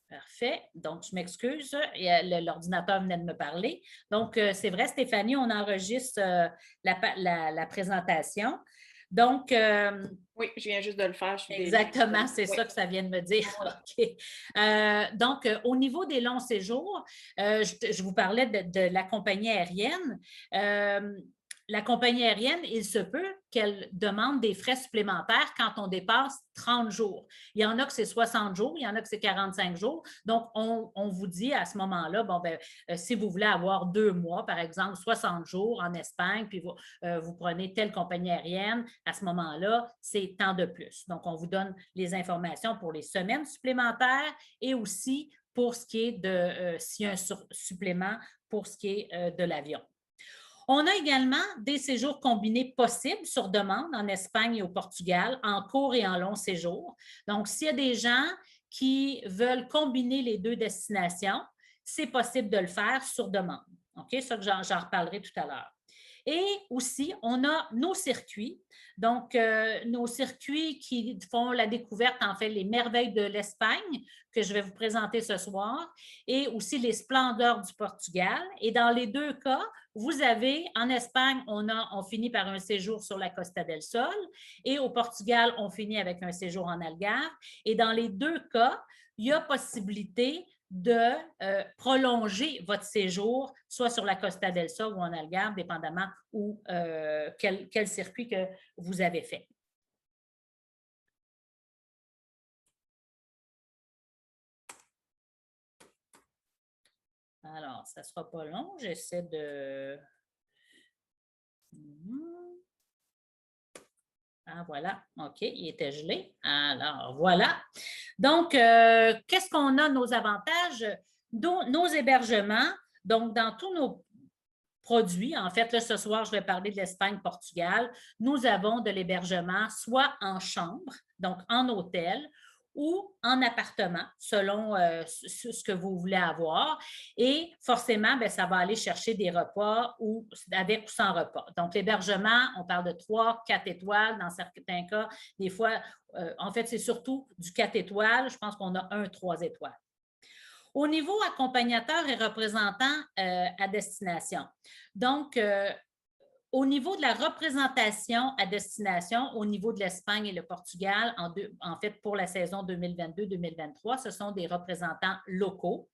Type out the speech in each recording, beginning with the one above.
Parfait. Donc, je m'excuse, l'ordinateur venait de me parler. Donc, c'est vrai, Stéphanie, on enregistre la présentation. Donc, oui, je viens juste de le faire. Je suis exactement, c'est oui. ça que ça vient de me dire. Oui. OK. Donc, au niveau des longs séjours, je vous parlais de la compagnie aérienne. La compagnie aérienne, il se peut qu'elle demande des frais supplémentaires quand on dépasse 30 jours. Il y en a que c'est 60 jours, il y en a que c'est 45 jours. Donc, on vous dit à ce moment-là, bon, ben, si vous voulez avoir 2 mois, par exemple, 60 jours en Espagne, puis vous prenez telle compagnie aérienne, à ce moment-là, c'est tant de plus. Donc, on vous donne les informations pour les semaines supplémentaires et aussi pour ce qui est de s'il y a un supplément pour ce qui est de l'avion. On a également des séjours combinés possibles sur demande en Espagne et au Portugal, en court et en long séjour. Donc, s'il y a des gens qui veulent combiner les deux destinations, c'est possible de le faire sur demande. OK? Ça, j'en reparlerai tout à l'heure. Et aussi, on a nos circuits. Donc, nos circuits qui font la découverte, en fait, les merveilles de l'Espagne, que je vais vous présenter ce soir, et aussi les splendeurs du Portugal. Et dans les deux cas, vous avez, en Espagne, on finit par un séjour sur la Costa del Sol, et au Portugal, on finit avec un séjour en Algarve. Et dans les deux cas, il y a possibilité de prolonger votre séjour, soit sur la Costa del Sol ou en Algarve, dépendamment où, quel circuit que vous avez fait. Alors, ça ne sera pas long. J'essaie de... Ah, voilà. OK, il était gelé. Alors, voilà. Donc, qu'est-ce qu'on a, nos avantages? Nos hébergements, donc dans tous nos produits, en fait, là, ce soir, je vais parler de l'Espagne-Portugal. Nous avons de l'hébergement soit en chambre, donc en hôtel, ou en appartement, selon ce que vous voulez avoir. Et forcément, bien, ça va aller chercher des repas ou avec ou sans repas. Donc, l'hébergement, on parle de 3, 4 étoiles dans certains cas. Des fois, en fait, c'est surtout du 4 étoiles. Je pense qu'on a 1, 3 étoiles. Au niveau accompagnateur et représentant à destination. Donc, au niveau de la représentation à destination, au niveau de l'Espagne et le Portugal, en fait, pour la saison 2022-2023, ce sont des représentants locaux.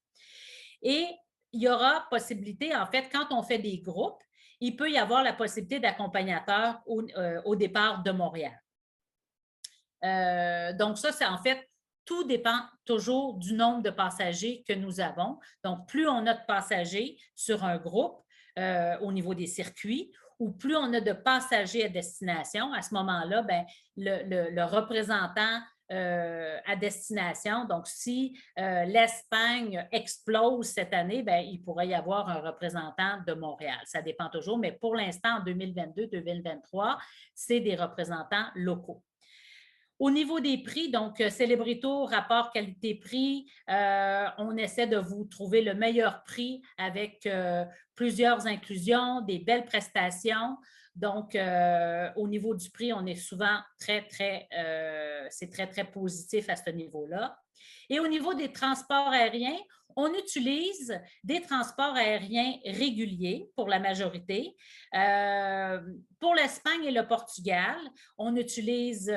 Et il y aura possibilité, en fait, quand on fait des groupes, il peut y avoir la possibilité d'accompagnateur au départ de Montréal. Donc, ça, c'est en fait, tout dépend toujours du nombre de passagers que nous avons. Donc, plus on a de passagers sur un groupe au niveau des circuits, ou plus on a de passagers à destination, à ce moment-là, bien, le représentant à destination. Donc, si l'Espagne explose cette année, bien, il pourrait y avoir un représentant de Montréal. Ça dépend toujours, mais pour l'instant, en 2022-2023, c'est des représentants locaux. Au niveau des prix, donc Celebrito, rapport qualité-prix, on essaie de vous trouver le meilleur prix avec plusieurs inclusions, des belles prestations. Donc, au niveau du prix, on est souvent c'est très, très positif à ce niveau-là. Et au niveau des transports aériens, on utilise des transports aériens réguliers pour la majorité. Pour l'Espagne et le Portugal, on utilise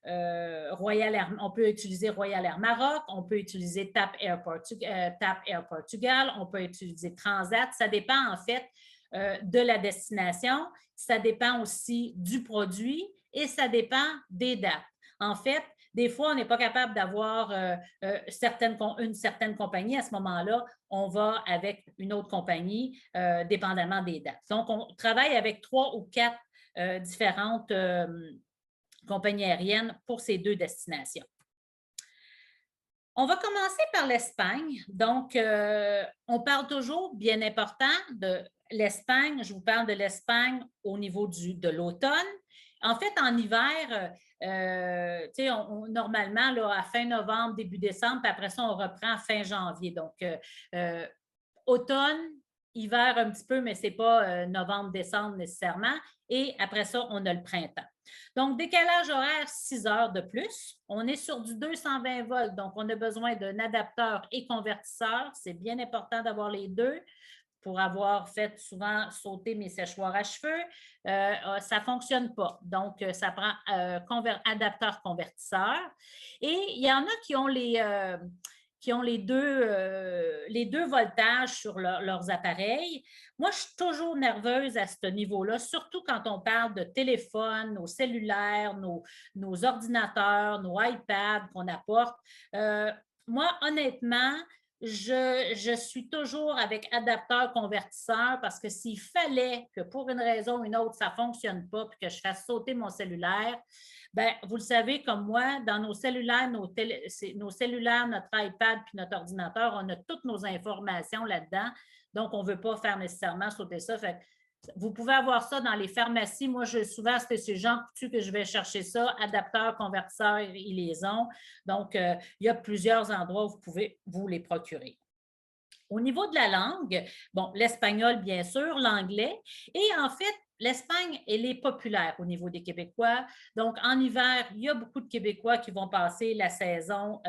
Royal Air, on peut utiliser Royal Air Maroc, on peut utiliser TAP Air Portugal, on peut utiliser Transat. Ça dépend en fait de la destination. Ça dépend aussi du produit et ça dépend des dates. En fait, des fois, on n'est pas capable d'avoir une certaine compagnie. À ce moment-là, on va avec une autre compagnie, dépendamment des dates. Donc, on travaille avec 3 ou 4 différentes compagnies aériennes pour ces deux destinations. On va commencer par l'Espagne. Donc, on parle toujours, bien important, de l'Espagne. Je vous parle de l'Espagne au niveau de l'automne. En fait, en hiver, normalement, là, à fin novembre, début décembre, puis après ça, on reprend fin janvier. Donc, automne, hiver un petit peu, mais ce n'est pas novembre, décembre nécessairement. Et après ça, on a le printemps. Donc, décalage horaire, 6 heures de plus. On est sur du 220 volts, donc on a besoin d'un adapteur et convertisseur. C'est bien important d'avoir les deux pour avoir fait souvent sauter mes séchoirs à cheveux. Ça ne fonctionne pas. Donc, ça prend adapteur-convertisseur. Et il y en a qui ont les deux voltages sur leurs appareils. Moi, je suis toujours nerveuse à ce niveau-là, surtout quand on parle de téléphone, nos cellulaires, nos ordinateurs, nos iPads qu'on apporte. Moi, honnêtement, je suis toujours avec adapteur convertisseur parce que s'il fallait que pour une raison ou une autre, ça ne fonctionne pas et que je fasse sauter mon cellulaire, bien, vous le savez comme moi, dans nos cellulaires, nos cellulaires, notre iPad puis notre ordinateur, on a toutes nos informations là-dedans. Donc, on ne veut pas faire nécessairement sauter ça. Fait vous pouvez avoir ça dans les pharmacies. Moi, souvent, c'est chez Jean Coutu que je vais chercher ça, adapteurs, convertisseurs, ils les ont. Donc, il y a plusieurs endroits où vous pouvez vous les procurer. Au niveau de la langue, bon, l'espagnol, bien sûr, l'anglais. Et en fait, l'Espagne, elle est populaire au niveau des Québécois. Donc, en hiver, il y a beaucoup de Québécois qui vont passer la saison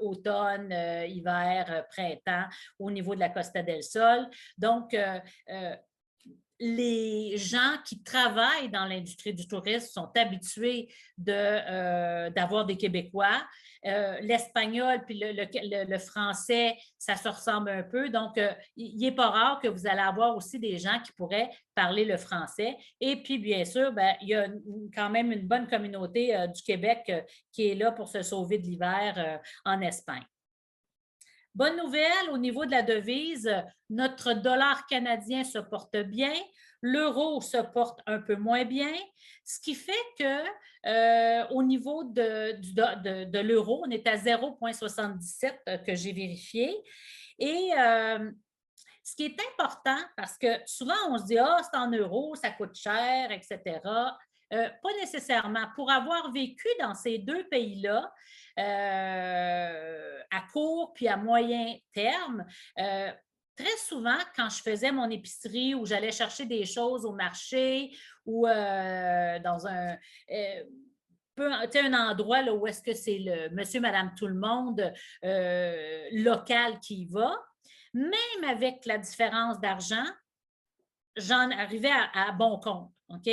automne, hiver, printemps au niveau de la Costa del Sol. Donc, les gens qui travaillent dans l'industrie du tourisme sont habitués d'avoir des Québécois. L'espagnol puis le français, ça se ressemble un peu. Donc, il n'est pas rare que vous allez avoir aussi des gens qui pourraient parler le français. Et puis, bien sûr, bien, il y a quand même une bonne communauté du Québec qui est là pour se sauver de l'hiver en Espagne. Bonne nouvelle, au niveau de la devise, notre dollar canadien se porte bien, l'euro se porte un peu moins bien, ce qui fait que au niveau de l'euro, on est à 0,77 que j'ai vérifié. Et ce qui est important, parce que souvent on se dit « Ah, c'est en euros, ça coûte cher, etc. » Pas nécessairement. Pour avoir vécu dans ces deux pays-là, à court puis à moyen terme, très souvent, quand je faisais mon épicerie ou j'allais chercher des choses au marché ou dans un endroit là, où est-ce que c'est le monsieur, madame, tout le monde local qui y va, même avec la différence d'argent, j'en arrivais à bon compte. OK?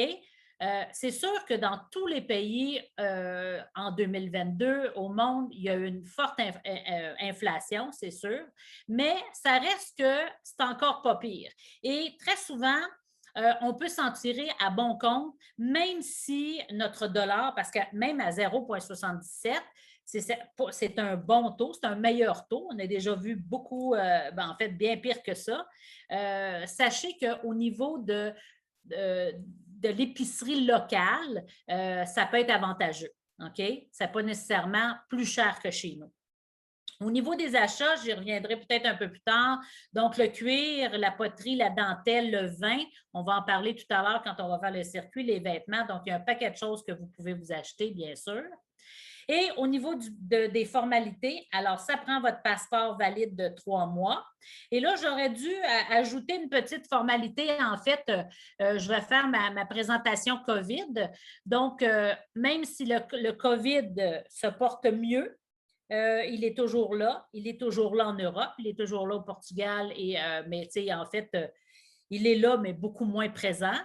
C'est sûr que dans tous les pays en 2022 au monde, il y a eu une forte inflation, c'est sûr, mais ça reste que c'est encore pas pire. Et très souvent, on peut s'en tirer à bon compte, même si notre dollar, parce que même à 0,77, c'est un bon taux, c'est un meilleur taux. On a déjà vu beaucoup, en fait, bien pire que ça. Sachez qu'au niveau de l'épicerie locale, ça peut être avantageux. OK? Ça n'est pas nécessairement plus cher que chez nous. Au niveau des achats, j'y reviendrai peut-être un peu plus tard. Donc, le cuir, la poterie, la dentelle, le vin, on va en parler tout à l'heure quand on va faire le circuit, les vêtements. Donc, il y a un paquet de choses que vous pouvez vous acheter, bien sûr. Et au niveau des formalités, alors ça prend votre passeport valide de 3 mois. Et là, j'aurais dû ajouter une petite formalité. En fait, je vais faire ma présentation COVID. Donc, même si le COVID se porte mieux, il est toujours là. Il est toujours là en Europe. Il est toujours là au Portugal. Mais tu sais, en fait, il est là, mais beaucoup moins présent.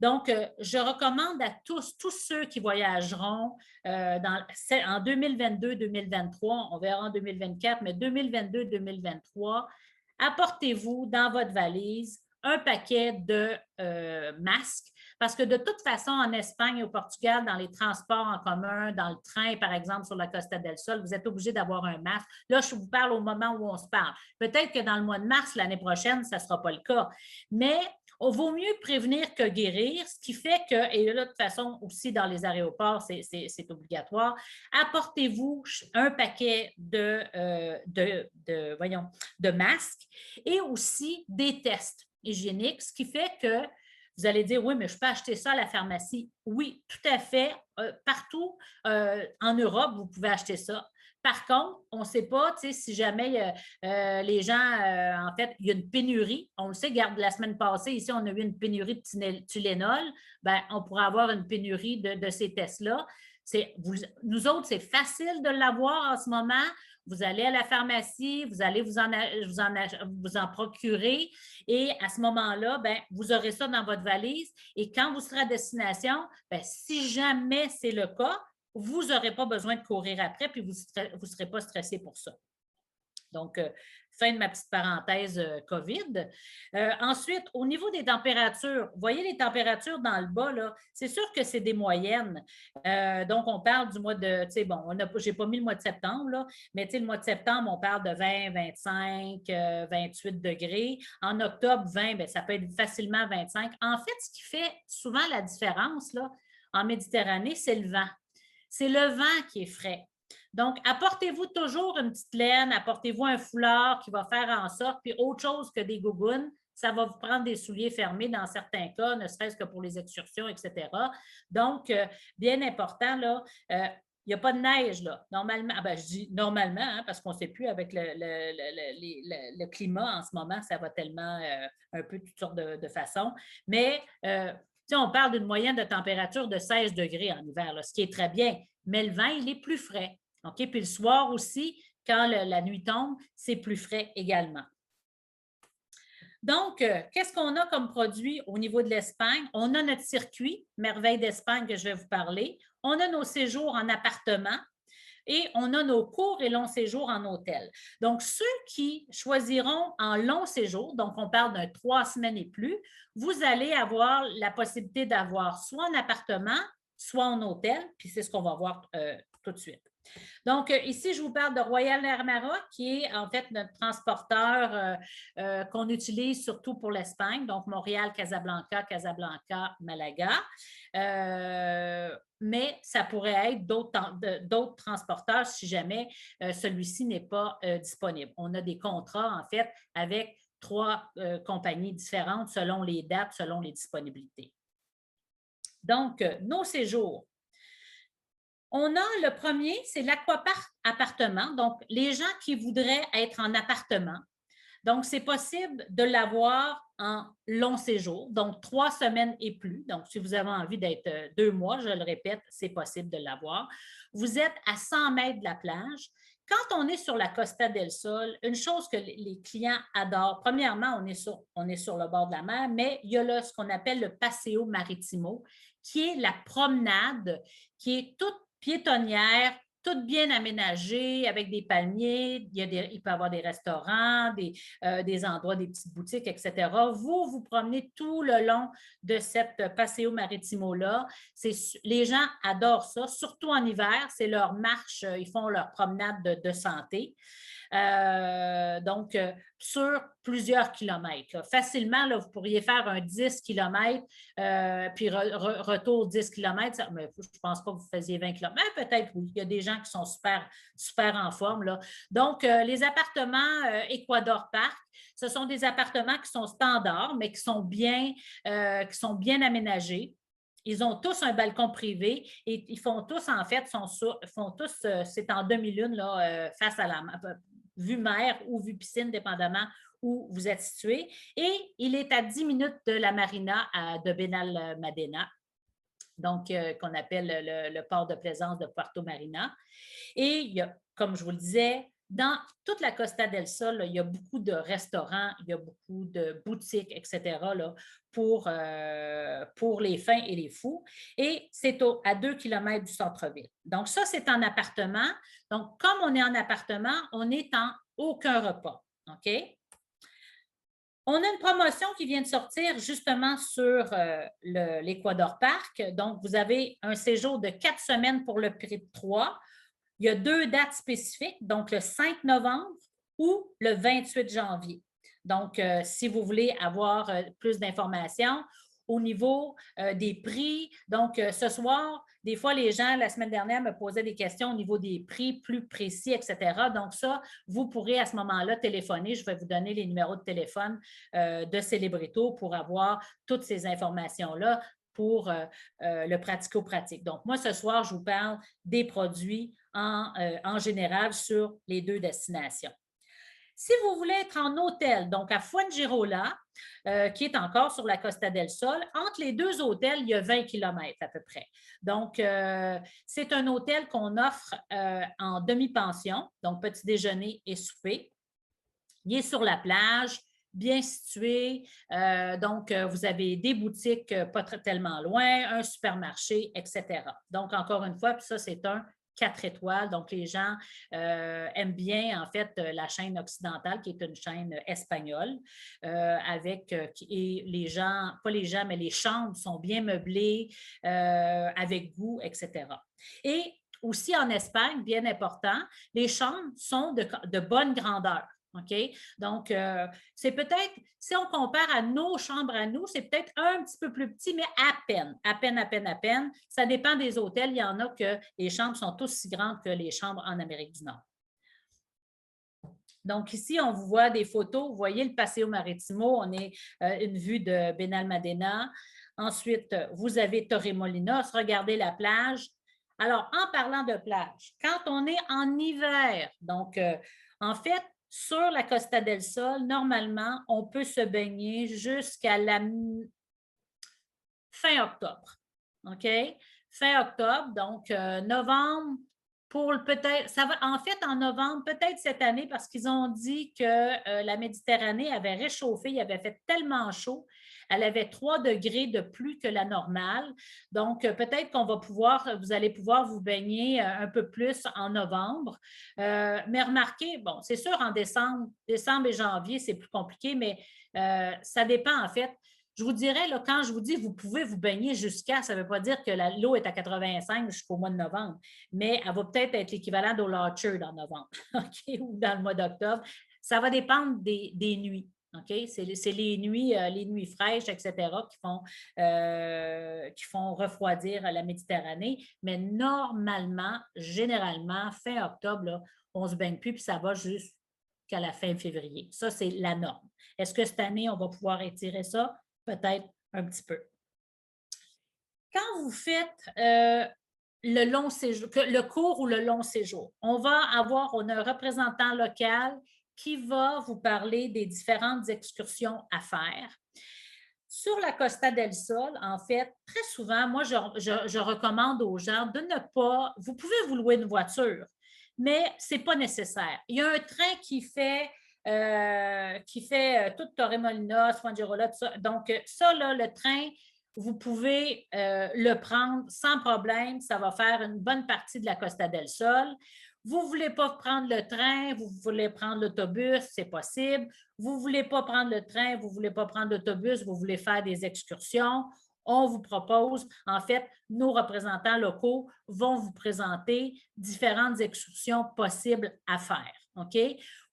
Donc, je recommande à tous ceux qui voyageront en 2022-2023, on verra en 2024, mais 2022-2023, apportez-vous dans votre valise un paquet de masques, parce que de toute façon, en Espagne et au Portugal, dans les transports en commun, dans le train, par exemple, sur la Costa del Sol, vous êtes obligé d'avoir un masque. Là, je vous parle au moment où on se parle. Peut-être que dans le mois de mars, l'année prochaine, ça ne sera pas le cas. Mais il vaut mieux prévenir que guérir, ce qui fait que, et là, de toute façon, aussi dans les aéroports, c'est obligatoire, apportez-vous un paquet de masques et aussi des tests hygiéniques, ce qui fait que vous allez dire, oui, mais je peux acheter ça à la pharmacie. Oui, tout à fait. Partout en Europe, vous pouvez acheter ça. Par contre, on ne sait pas si jamais les gens, en fait, il y a une pénurie. On le sait, regarde, la semaine passée, ici, on a eu une pénurie de Tylenol. Bien, on pourrait avoir une pénurie de ces tests-là. Nous autres, c'est facile de l'avoir en ce moment. Vous allez à la pharmacie, vous allez vous en procurer et à ce moment-là, bien, vous aurez ça dans votre valise et quand vous serez à destination, bien, si jamais c'est le cas, vous n'aurez pas besoin de courir après puis vous ne serez pas stressé pour ça. Donc, fin de ma petite parenthèse COVID. Ensuite, au niveau des températures, vous voyez les températures dans le bas, là, c'est sûr que c'est des moyennes. Donc, on parle du mois de, tu sais, bon, je n'ai pas mis le mois de septembre, là, mais tu sais, le mois de septembre, on parle de 20, 25, 28 degrés. En octobre, 20, bien, ça peut être facilement 25. En fait, ce qui fait souvent la différence, là, en Méditerranée, c'est le vent. C'est le vent qui est frais. Donc, apportez-vous toujours une petite laine, apportez-vous un foulard qui va faire en sorte, puis autre chose que des gougounes, ça va vous prendre des souliers fermés dans certains cas, ne serait-ce que pour les excursions, etc. Donc, bien important, là, il n'y a pas de neige, là. Normalement, je dis normalement, hein, parce qu'on ne sait plus avec le climat en ce moment, ça va tellement un peu de toutes sortes de façons. Mais, on parle d'une moyenne de température de 16 degrés en hiver, là, ce qui est très bien, mais le vent, il est plus frais. OK? Puis le soir aussi, quand la nuit tombe, c'est plus frais également. Donc, qu'est-ce qu'on a comme produit au niveau de l'Espagne? On a notre circuit Merveille d'Espagne que je vais vous parler. On a nos séjours en appartement et on a nos courts et longs séjours en hôtel. Donc, ceux qui choisiront en long séjour, donc on parle d'un 3 semaines et plus, vous allez avoir la possibilité d'avoir soit un appartement, soit en hôtel, puis c'est ce qu'on va voir tout de suite. Donc, ici, je vous parle de Royal Air Maroc, qui est en fait notre transporteur qu'on utilise surtout pour l'Espagne, donc Montréal, Casablanca, Casablanca, Malaga. Mais ça pourrait être d'autres transporteurs si jamais celui-ci n'est pas disponible. On a des contrats, en fait, avec 3 compagnies différentes selon les dates, selon les disponibilités. Donc, nos séjours. On a le premier, c'est l'Aquapark appartement. Donc, les gens qui voudraient être en appartement. Donc, c'est possible de l'avoir en long séjour, donc 3 semaines et plus. Donc, si vous avez envie d'être 2 mois, je le répète, c'est possible de l'avoir. Vous êtes à 100 mètres de la plage. Quand on est sur la Costa del Sol, une chose que les clients adorent, premièrement, on est sur le bord de la mer, mais il y a là ce qu'on appelle le Paseo Maritimo, qui est la promenade qui est toute piétonnière, toute bien aménagée avec des palmiers. Il peut y avoir des restaurants, des endroits, des petites boutiques, etc. Vous vous promenez tout le long de cette Paseo Maritimo-là. Les gens adorent ça, surtout en hiver. C'est leur marche, ils font leur promenade de santé. Donc, sur plusieurs kilomètres. Là. Facilement, là, vous pourriez faire un 10 km, puis retour 10 km. Mais je ne pense pas que vous faisiez 20 km. Peut-être, oui. Il y a des gens qui sont super, super en forme. Là. Donc, les appartements Ecuador Park, ce sont des appartements qui sont standards, mais qui sont bien aménagés. Ils ont tous un balcon privé et ils font tous, en fait, c'est en demi-lune, là, face à la vue mer ou vue piscine, dépendamment où vous êtes situé. Et il est à 10 minutes de la marina de Benalmádena, donc qu'on appelle le port de plaisance de Puerto Marina. Et il y a, comme je vous le disais, dans toute la Costa del Sol, là, il y a beaucoup de restaurants, il y a beaucoup de boutiques, etc. là, pour les fins et les fous. Et c'est à 2 km du centre-ville. Donc, ça, c'est en appartement. Donc, comme on est en appartement, on n'est en aucun repas. OK? On a une promotion qui vient de sortir justement sur l'Ecuador Park. Donc, vous avez un séjour de 4 semaines pour le prix de 3. Il y a 2 dates spécifiques, donc le 5 novembre ou le 28 janvier. Donc, si vous voulez avoir plus d'informations au niveau des prix, donc ce soir, des fois, les gens, la semaine dernière, me posaient des questions au niveau des prix plus précis, etc. Donc, ça, vous pourrez à ce moment-là téléphoner. Je vais vous donner les numéros de téléphone de Celebrito pour avoir toutes ces informations-là pour le pratico-pratique. Donc, moi, ce soir, je vous parle des produits en général sur les 2 destinations. Si vous voulez être en hôtel, donc à Fuengirola, qui est encore sur la Costa del Sol, entre les 2 hôtels, il y a 20 km à peu près. Donc, c'est un hôtel qu'on offre en demi-pension, donc petit déjeuner et souper. Il est sur la plage, bien situé. Donc, vous avez des boutiques pas tellement loin, un supermarché, etc. Donc, encore une fois, puis ça, c'est un 4 étoiles. Donc, les gens aiment bien, en fait, la chaîne occidentale, qui est une chaîne espagnole, et les gens, pas les gens, mais les chambres sont bien meublées, avec goût, etc. Et aussi en Espagne, bien important, les chambres sont de bonne grandeur. OK? Donc, c'est peut-être, si on compare à nos chambres à nous, c'est peut-être un petit peu plus petit, mais à peine, à peine, à peine, à peine. Ça dépend des hôtels. Il y en a que les chambres sont aussi grandes que les chambres en Amérique du Nord. Donc, ici, on vous voit des photos. Vous voyez le Paseo Maritimo. On est une vue de Benalmádena. Ensuite, vous avez Torremolinos. Regardez la plage. Alors, en parlant de plage, quand on est en hiver, donc, en fait, sur la Costa del Sol, normalement, on peut se baigner jusqu'à la fin octobre. OK? Fin octobre, donc novembre, pour peut-être, ça va, en fait, en novembre, peut-être cette année, parce qu'ils ont dit que la Méditerranée avait réchauffé, il avait fait tellement chaud, elle avait 3 degrés de plus que la normale. Donc, peut-être qu'on va pouvoir, vous allez pouvoir vous baigner un peu plus en novembre. Mais remarquez, bon, c'est sûr, en décembre et janvier, c'est plus compliqué, mais ça dépend, en fait. Je vous dirais, là, quand je vous dis vous pouvez vous baigner jusqu'à, ça ne veut pas dire que l'eau est à 85 jusqu'au mois de novembre, mais elle va peut-être être l'équivalent d'eau Orchard en novembre, OK, ou dans le mois d'octobre. Ça va dépendre des nuits. OK? C'est les nuits fraîches, etc., qui font refroidir la Méditerranée. Mais normalement, généralement, fin octobre, là, on ne se baigne plus, puis ça va jusqu'à la fin février. Ça, c'est la norme. Est-ce que cette année, on va pouvoir étirer ça? Peut-être un petit peu. Quand vous faites le long séjour, le court ou le long séjour, on a un représentant local qui va vous parler des différentes excursions à faire. Sur la Costa del Sol, en fait, très souvent, moi, je recommande aux gens de ne pas, vous pouvez vous louer une voiture, mais ce n'est pas nécessaire. Il y a un train qui fait tout Torremolinos, Fuengirola, tout ça. Donc, ça, là, le train, vous pouvez le prendre sans problème. Ça va faire une bonne partie de la Costa del Sol. Vous ne voulez pas prendre le train, vous voulez prendre l'autobus, c'est possible. Vous ne voulez pas prendre le train, vous ne voulez pas prendre l'autobus, vous voulez faire des excursions. On vous propose, en fait, nos représentants locaux vont vous présenter différentes excursions possibles à faire. OK?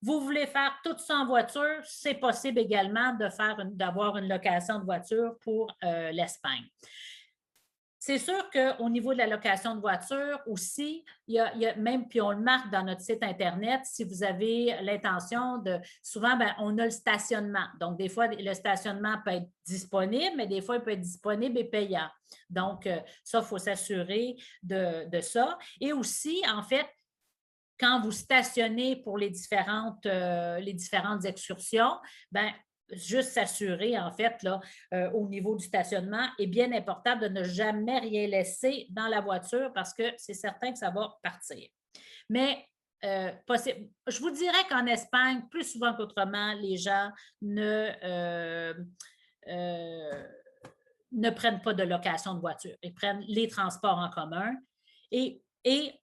Vous voulez faire tout ça en voiture, c'est possible également d'avoir une location de voiture pour l'Espagne. C'est sûr qu'au niveau de la location de voiture aussi, il y a même, puis on le marque dans notre site Internet, si vous avez l'intention de, souvent, bien, on a le stationnement. Donc, des fois, le stationnement peut être disponible, mais des fois, il peut être disponible et payant. Donc, ça, il faut s'assurer de ça. Et aussi, en fait, quand vous stationnez pour les différentes excursions, bien, juste s'assurer, en fait, là, au niveau du stationnement, est bien important de ne jamais rien laisser dans la voiture parce que c'est certain que ça va partir. Mais je vous dirais qu'en Espagne, plus souvent qu'autrement, les gens ne prennent pas de location de voiture. Ils prennent les transports en commun et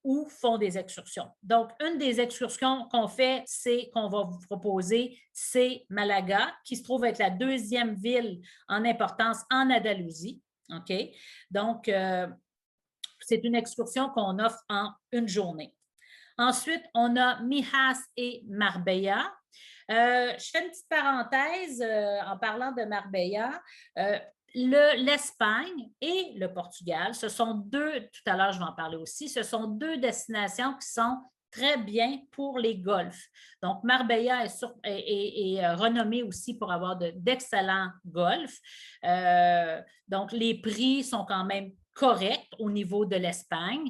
ou font des excursions. Donc, une des excursions qu'on fait, qu'on va vous proposer, c'est Malaga, qui se trouve être la 2e ville en importance en Andalousie. OK? Donc, c'est une excursion qu'on offre en une journée. Ensuite, on a Mijas et Marbella. Je fais une petite parenthèse en parlant de Marbella. L'Espagne et le Portugal, ce sont 2, tout à l'heure je vais en parler aussi, ce sont 2 destinations qui sont très bien pour les golfs. Donc, Marbella est renommée aussi pour avoir d'excellents golfs. Donc, les prix sont quand même correct au niveau de l'Espagne.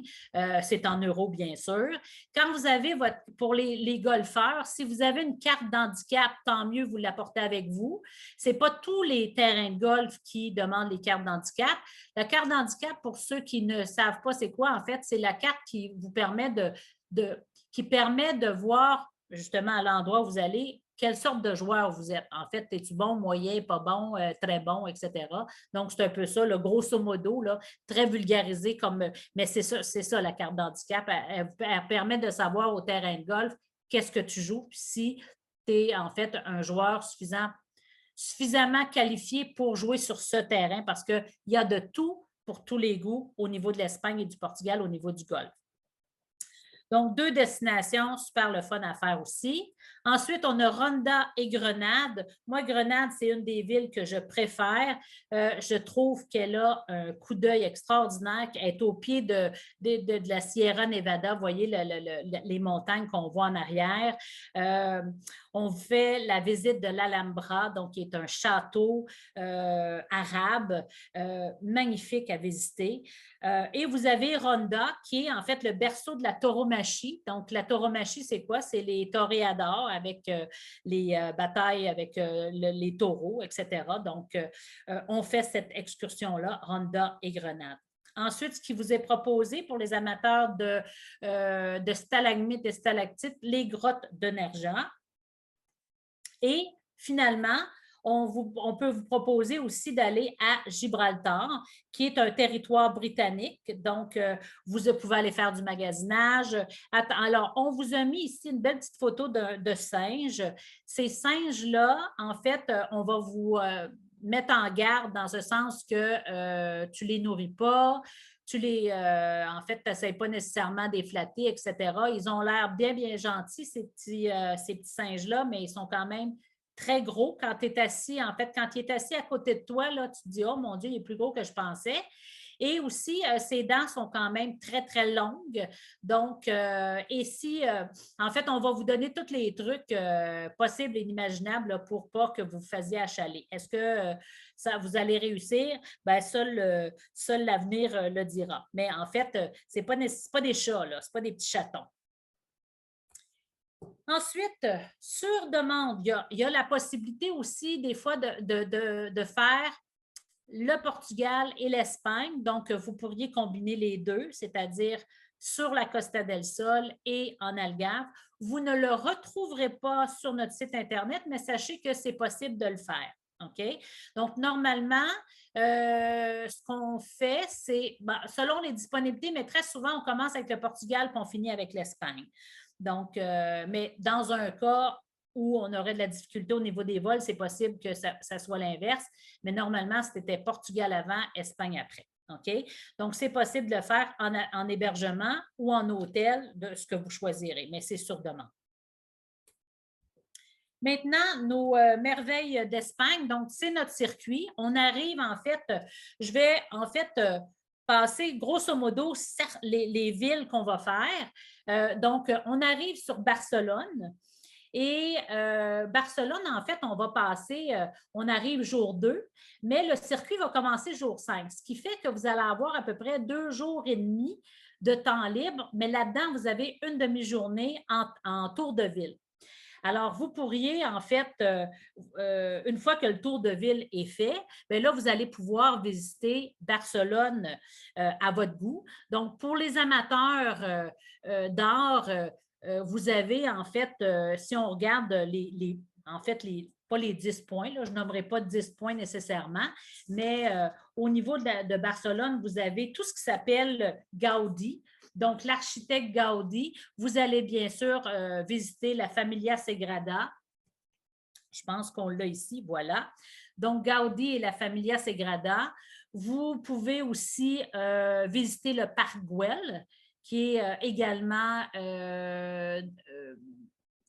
C'est en euros, bien sûr. Quand vous avez pour les golfeurs, si vous avez une carte d'handicap, tant mieux, vous l'apportez avec vous. Ce n'est pas tous les terrains de golf qui demandent les cartes d'handicap. La carte d'handicap, pour ceux qui ne savent pas c'est quoi, en fait, c'est la carte qui vous permet qui permet de voir justement à l'endroit où vous allez quelle sorte de joueur vous êtes. En fait, es-tu bon, moyen, pas bon, très bon, etc. Donc, c'est un peu ça, le grosso modo, là, très vulgarisé mais c'est ça la carte d'handicap. Elle permet de savoir au terrain de golf qu'est-ce que tu joues, puis si tu es en fait un joueur suffisamment qualifié pour jouer sur ce terrain parce qu'il y a de tout pour tous les goûts au niveau de l'Espagne et du Portugal au niveau du golf. Donc, 2 destinations, super le fun à faire aussi. Ensuite, on a Ronda et Grenade. Moi, Grenade, c'est une des villes que je préfère. Je trouve qu'elle a un coup d'œil extraordinaire. Elle est au pied de la Sierra Nevada. Vous voyez les montagnes qu'on voit en arrière. On fait la visite de l'Alhambra, donc qui est un château arabe magnifique à visiter. Et vous avez Ronda, qui est en fait le berceau de la tauromachie. Donc, la tauromachie, c'est quoi? C'est les toréadors avec les batailles avec les taureaux, etc. Donc, on fait cette excursion-là, Ronda et Grenade. Ensuite, ce qui vous est proposé pour les amateurs de stalagmites et stalactites, les grottes de Nerja. Et finalement, on peut vous proposer aussi d'aller à Gibraltar, qui est un territoire britannique. Donc, vous pouvez aller faire du magasinage. Alors, on vous a mis ici une belle petite photo de singes. Ces singes-là, en fait, on va vous mettre en garde dans ce sens que tu ne les nourris pas. En fait, tu n'essaies pas nécessairement de les flatter, etc. Ils ont l'air bien, bien gentils, ces petits singes-là, mais ils sont quand même très gros. Quand tu es assis, en fait, quand il est assis à côté de toi, là, tu te dis, oh mon Dieu, il est plus gros que je pensais. Et aussi, ses dents sont quand même très, très longues. Donc, en fait, on va vous donner tous les trucs possibles et inimaginables là, pour pas que vous vous fassiez achaler. Est-ce que vous allez réussir? Bien, seul l'avenir le dira. Mais en fait, ce n'est pas des chats, ce n'est pas des petits chatons. Ensuite, sur demande, il y a la possibilité aussi des fois de faire le Portugal et l'Espagne. Donc, vous pourriez combiner les deux, c'est-à-dire sur la Costa del Sol et en Algarve. Vous ne le retrouverez pas sur notre site Internet, mais sachez que c'est possible de le faire. OK? Donc, normalement, ce qu'on fait, c'est, selon les disponibilités, mais très souvent, on commence avec le Portugal puis on finit avec l'Espagne. Donc, mais dans un cas où on aurait de la difficulté au niveau des vols, c'est possible que ça soit l'inverse. Mais normalement, c'était Portugal avant, Espagne après. OK? Donc, c'est possible de le faire en hébergement ou en hôtel, de ce que vous choisirez, mais c'est sur demande. Maintenant, nos merveilles d'Espagne, donc c'est notre circuit. On arrive en fait, je vais en fait passer grosso modo les villes qu'on va faire. Donc, on arrive sur Barcelone. Et Barcelone, en fait, on va passer, on arrive jour 2, mais le circuit va commencer jour 5, ce qui fait que vous allez avoir à peu près 2 jours et demi de temps libre, mais là-dedans, vous avez une demi-journée en tour de ville. Alors, vous pourriez, en fait, une fois que le tour de ville est fait, bien là, vous allez pouvoir visiter Barcelone à votre goût. Donc, pour les amateurs d'art, vous avez, en fait, si on regarde pas les 10 points, là, je nommerai pas 10 points nécessairement, mais au niveau de Barcelone, vous avez tout ce qui s'appelle Gaudi. Donc, l'architecte Gaudi, vous allez bien sûr visiter la Familia Sagrada. Je pense qu'on l'a ici, voilà. Donc, Gaudi et la Familia Sagrada. Vous pouvez aussi visiter le Parc Güell, qui est également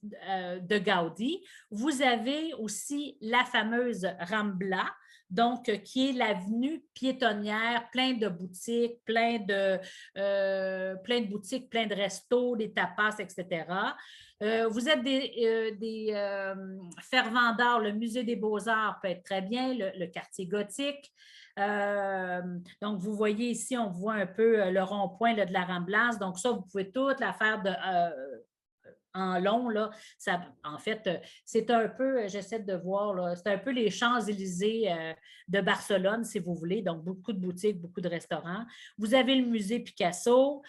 de Gaudi. Vous avez aussi la fameuse Rambla. donc qui est l'avenue piétonnière, plein de boutiques, plein de boutiques, plein de restos, des tapas, etc. Vous êtes des fervents d'art, le musée des beaux-arts peut être très bien, le quartier gothique. Donc, vous voyez ici, on voit un peu le rond-point de la Ramblas. Donc, ça, vous pouvez toute la faire en long, là, ça, en fait, c'est un peu, j'essaie de voir, là, c'est un peu les Champs-Élysées de Barcelone, si vous voulez, donc beaucoup de boutiques, beaucoup de restaurants. Vous avez le musée Picasso.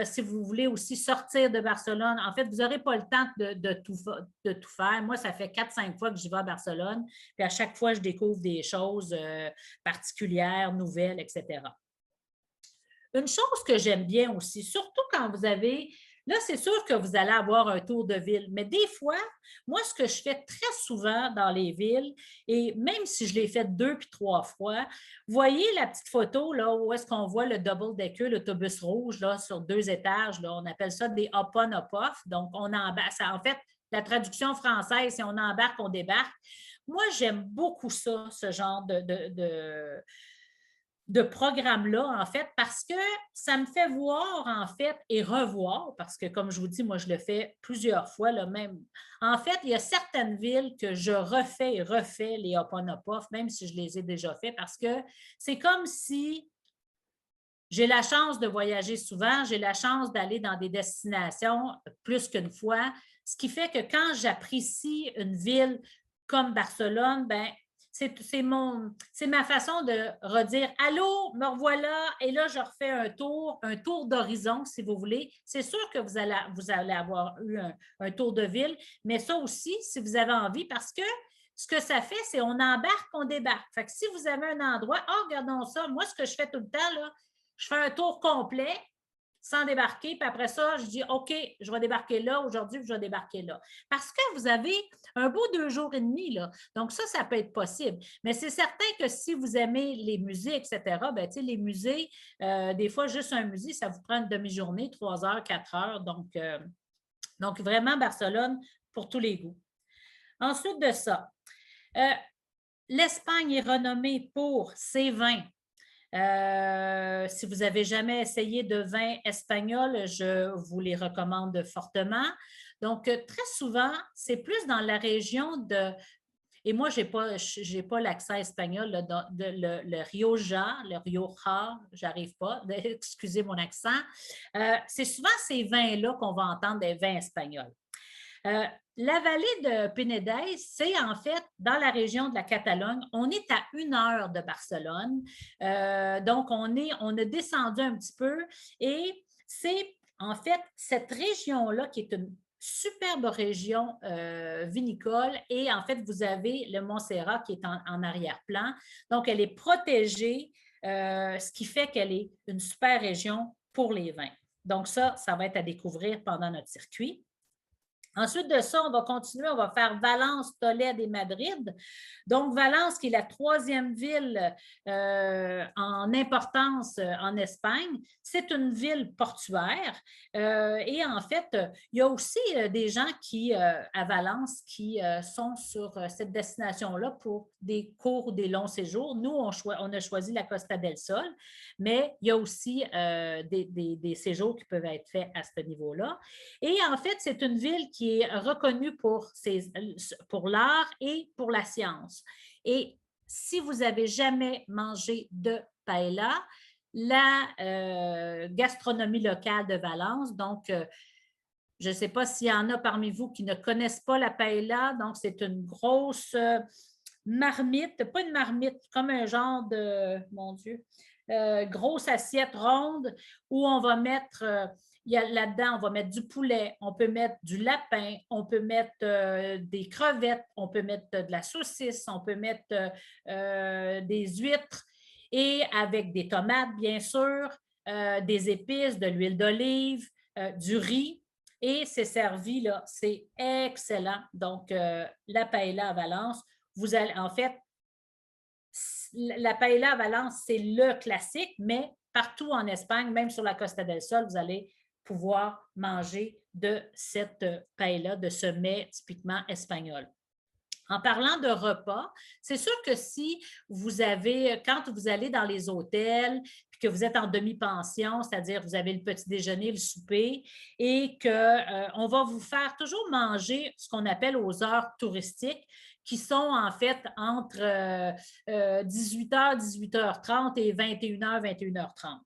Si vous voulez aussi sortir de Barcelone, en fait, vous n'aurez pas le temps de tout faire. Moi, ça fait 4-5 fois que j'y vais à Barcelone, puis à chaque fois, je découvre des choses particulières, nouvelles, etc. Une chose que j'aime bien aussi, surtout quand vous avez, là, c'est sûr que vous allez avoir un tour de ville, mais des fois, moi, ce que je fais très souvent dans les villes, et même si je l'ai fait 2 puis 3 fois, vous voyez la petite photo, là, où est-ce qu'on voit le double-decker, l'autobus rouge, là, sur 2 étages, là, on appelle ça des hop-on, hop-off, donc on embarque, en fait, la traduction française, c'est on embarque, on débarque. Moi, j'aime beaucoup ça, ce genre de programme-là, en fait, parce que ça me fait voir, en fait, et revoir, parce que, comme je vous dis, moi, je le fais plusieurs fois, là, même. En fait, il y a certaines villes que je refais et refais les Ho'oponopof, même si je les ai déjà fait, parce que c'est comme si j'ai la chance de voyager souvent, j'ai la chance d'aller dans des destinations plus qu'une fois, ce qui fait que quand j'apprécie une ville comme Barcelone, ben c'est ma façon de redire allô, me revoilà, et là, je refais un tour d'horizon, si vous voulez. C'est sûr que vous allez avoir eu un tour de ville, mais ça aussi, si vous avez envie, parce que ce que ça fait, c'est on embarque, on débarque. Fait que si vous avez un endroit, oh, regardons ça, moi, ce que je fais tout le temps, là, je fais un tour complet sans débarquer, puis après ça, je dis OK, je vais débarquer là, aujourd'hui, je vais débarquer là. Parce que vous avez un beau 2 jours et demi, là. Donc, ça peut être possible. Mais c'est certain que si vous aimez les musées, etc., ben, les musées, des fois, juste un musée, ça vous prend une demi-journée, 3 heures, 4 heures. Donc vraiment, Barcelone, pour tous les goûts. Ensuite de ça, l'Espagne est renommée pour ses vins. Si vous n'avez jamais essayé de vin espagnol, je vous les recommande fortement. Donc, très souvent, c'est plus dans la région de... Et moi, je n'ai pas l'accent espagnol, le Rioja, le Rioja, j'arrive pas, excusez mon accent. C'est souvent ces vins-là qu'on va entendre des vins espagnols. La vallée de Penedès, c'est en fait dans la région de la Catalogne. On est à 1 heure de Barcelone. Donc, on a descendu un petit peu et c'est en fait cette région-là qui est une superbe région vinicole et en fait, vous avez le Montserrat qui est en arrière-plan. Donc, elle est protégée, ce qui fait qu'elle est une super région pour les vins. Donc, ça va être à découvrir pendant notre circuit. Ensuite de ça, on va continuer, on va faire Valence, Tolède et Madrid. Donc, Valence, qui est la 3e ville en importance en Espagne, c'est une ville portuaire. Et en fait, il y a aussi des gens à Valence qui sont sur cette destination-là pour des courts ou des longs séjours. Nous, on a choisi la Costa del Sol, mais il y a aussi des séjours qui peuvent être faits à ce niveau-là. Et en fait, c'est une ville qui est reconnue pour l'art et pour la science. Et si vous n'avez jamais mangé de paella, la gastronomie locale de Valence, donc je ne sais pas s'il y en a parmi vous qui ne connaissent pas la paella, donc c'est une grosse marmite, pas une marmite, comme un genre de, mon Dieu, grosse assiette ronde où on va mettre... là-dedans, on va mettre du poulet, on peut mettre du lapin, on peut mettre des crevettes, on peut mettre de la saucisse, on peut mettre des huîtres et avec des tomates, bien sûr, des épices, de l'huile d'olive, du riz. Et c'est servi, là, c'est excellent. Donc, la paella à Valence, vous allez, en fait, la paella à Valence, c'est le classique, mais partout en Espagne, même sur la Costa del Sol, vous allez pouvoir manger de cette paella, de ce mets typiquement espagnol. En parlant de repas, c'est sûr que si quand vous allez dans les hôtels, puis que vous êtes en demi-pension, c'est-à-dire vous avez le petit déjeuner, le souper, et qu'on va vous faire toujours manger ce qu'on appelle aux heures touristiques, qui sont en fait entre 18h, 18h30 et 21h, 21h30.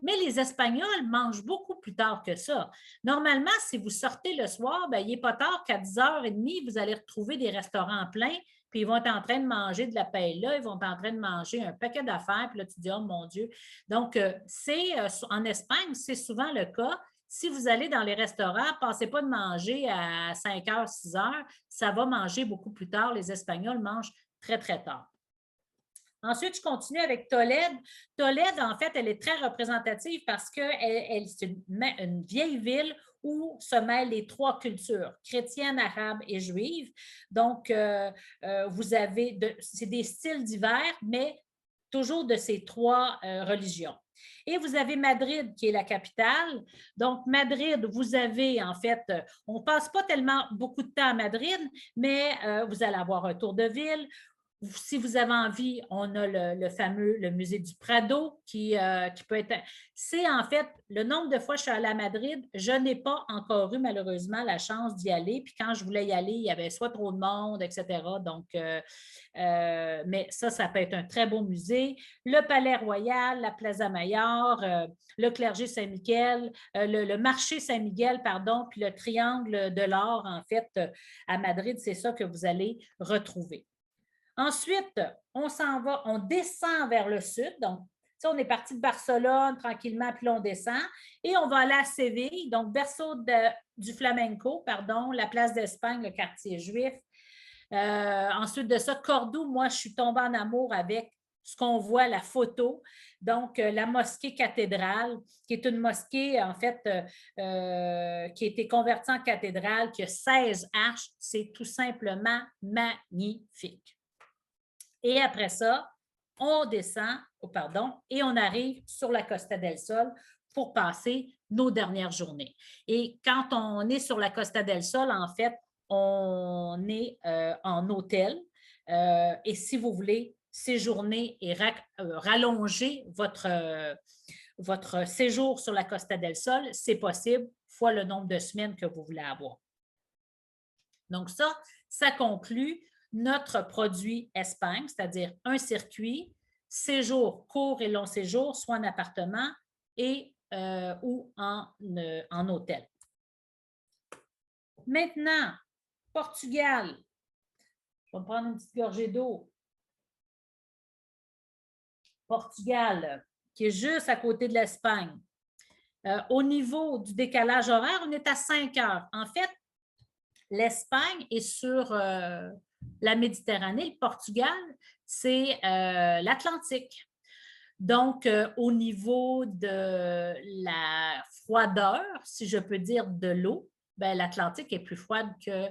Mais les Espagnols mangent beaucoup plus tard que ça. Normalement, si vous sortez le soir, ben, il n'est pas tard qu'à 10h30, vous allez retrouver des restaurants pleins, puis ils vont être en train de manger de la paella, ils vont être en train de manger un paquet d'affaires, puis là, tu dis, oh mon Dieu. Donc, en Espagne, c'est souvent le cas. Si vous allez dans les restaurants, pensez pas de manger à 5h, 6h, ça va manger beaucoup plus tard. Les Espagnols mangent très, très tard. Ensuite, je continue avec Tolède. Tolède, en fait, elle est très représentative parce que c'est une vieille ville où se mêlent les trois cultures, chrétienne, arabe et juive. Donc, vous avez, c'est des styles divers, mais toujours de ces trois religions. Et vous avez Madrid, qui est la capitale. Donc, Madrid, vous avez, en fait, on ne passe pas tellement beaucoup de temps à Madrid, mais vous allez avoir un tour de ville. Si vous avez envie, on a le musée du Prado qui peut être... C'est en fait, le nombre de fois que je suis allée à Madrid, je n'ai pas encore eu malheureusement la chance d'y aller. Puis quand je voulais y aller, il y avait soit trop de monde, etc. Donc, mais ça peut être un très beau musée. Le Palais Royal, la Plaza Mayor, le clergé Saint-Miguel, le marché Saint-Miguel, pardon, puis le triangle de l'or, en fait, à Madrid, c'est ça que vous allez retrouver. Ensuite, on s'en va, on descend vers le sud. Donc, on est parti de Barcelone tranquillement, puis là, on descend. Et on va aller à Séville, donc berceau du flamenco, pardon, la place d'Espagne, le quartier juif. Ensuite de ça, Cordoue, moi, je suis tombée en amour avec ce qu'on voit, la photo. Donc, la mosquée cathédrale, qui est une mosquée, en fait, qui a été convertie en cathédrale, qui a 16 arches. C'est tout simplement magnifique. Et après ça, on descend, et on arrive sur la Costa del Sol pour passer nos dernières journées. Et quand on est sur la Costa del Sol, en fait, on est en hôtel. Et si vous voulez séjourner et rallonger votre séjour sur la Costa del Sol, c'est possible, fois le nombre de semaines que vous voulez avoir. Donc ça conclut notre produit Espagne, c'est-à-dire un circuit, séjour court et long séjour, soit en appartement ou en hôtel. Maintenant, Portugal. Je vais me prendre une petite gorgée d'eau. Portugal, qui est juste à côté de l'Espagne. Au niveau du décalage horaire, on est à 5 heures. En fait, l'Espagne est sur la Méditerranée, le Portugal, c'est l'Atlantique. Donc, au niveau de la froideur, si je peux dire, de l'eau, l'Atlantique est plus froide que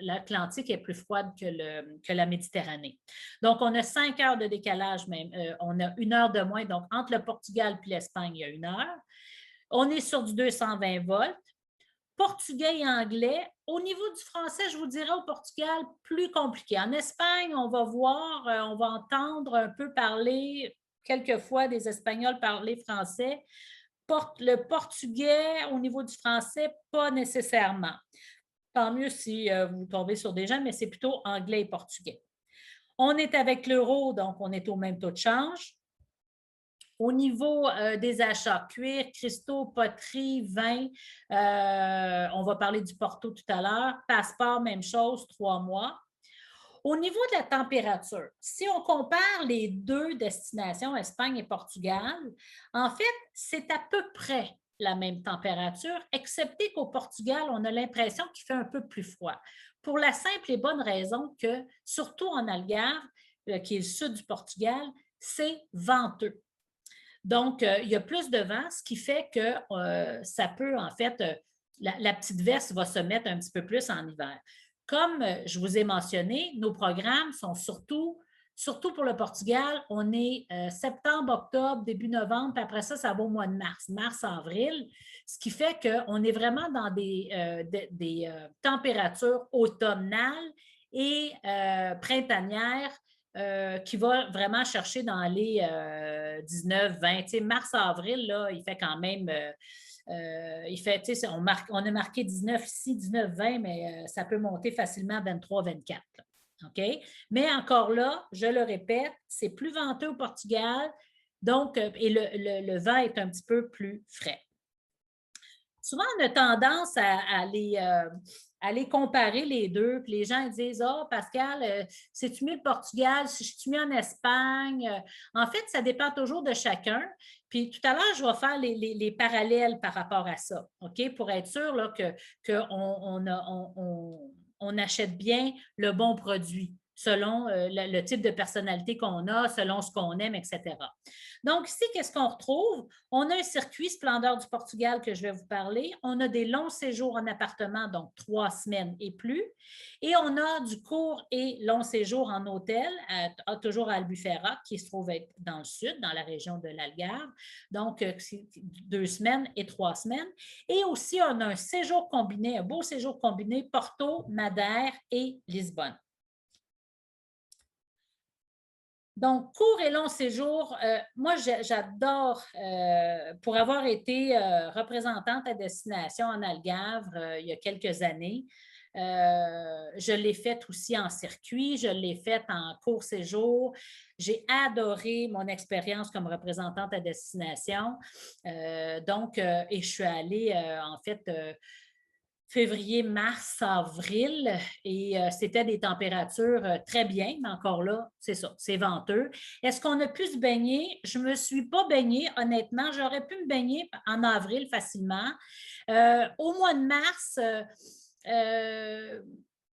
l'Atlantique est plus froide que la Méditerranée. Donc, on a 5 heures de décalage même. On a 1 heure de moins. Donc, entre le Portugal et l'Espagne, il y a 1 heure. On est sur du 220 volts. Portugais et anglais. Au niveau du français, je vous dirais au Portugal, plus compliqué. En Espagne, on va voir, on va entendre un peu parler, quelquefois, des Espagnols parler français. Le portugais, au niveau du français, pas nécessairement. Tant mieux si vous tombez sur des gens, mais c'est plutôt anglais et portugais. On est avec l'euro, donc on est au même taux de change. Au niveau des achats, cuir, cristaux, poterie, vin, on va parler du Porto tout à l'heure. Passeport, même chose, 3 mois. Au niveau de la température, si on compare les deux destinations, Espagne et Portugal, en fait, c'est à peu près la même température, excepté qu'au Portugal, on a l'impression qu'il fait un peu plus froid. Pour la simple et bonne raison que, surtout en Algarve, qui est le sud du Portugal, c'est venteux. Donc, il y a plus de vent, ce qui fait que ça peut, en fait, la petite veste va se mettre un petit peu plus en hiver. Comme je vous ai mentionné, nos programmes sont surtout pour le Portugal, on est septembre, octobre, début novembre, puis après ça, ça va au mois de mars, avril, ce qui fait qu'on est vraiment dans des températures automnales et printanière qui va vraiment chercher dans les 19, 20. Tu sais, mars, avril, là, il fait quand même... il fait, tu sais, on a marqué 19 ici, 19, 20, mais ça peut monter facilement à 23, 24. Là. OK? Mais encore là, je le répète, c'est plus venteux au Portugal, donc, et le vent est un petit peu plus frais. Souvent, on a tendance à les comparer les deux, puis les gens disent « Pascal, c'est-tu mieux le Portugal? Si je suis mieux en Espagne? » En fait, ça dépend toujours de chacun. Puis tout à l'heure, je vais faire les parallèles par rapport à ça, OK? Pour être sûr là, qu'on achète bien le bon produit selon le type de personnalité qu'on a, selon ce qu'on aime, etc. Donc, ici, qu'est-ce qu'on retrouve? On a un circuit Splendeur du Portugal que je vais vous parler. On a des longs séjours en appartement, donc 3 semaines et plus. Et on a du court et long séjour en hôtel, toujours à Albufeira, qui se trouve être dans le sud, dans la région de l'Algarve. Donc, 2 semaines et 3 semaines. Et aussi, on a un séjour combiné, un beau séjour combiné, Porto, Madère et Lisbonne. Donc, court et long séjour, moi, j'adore, pour avoir été représentante à destination en Algarve il y a quelques années, je l'ai faite aussi en circuit, je l'ai faite en court séjour. J'ai adoré mon expérience comme représentante à destination. Et je suis allée, en fait, février, mars, avril, et c'était des températures très bien, mais encore là, c'est ça, c'est venteux. Est-ce qu'on a pu se baigner? Je ne me suis pas baignée, honnêtement. J'aurais pu me baigner en avril facilement. Au mois de mars,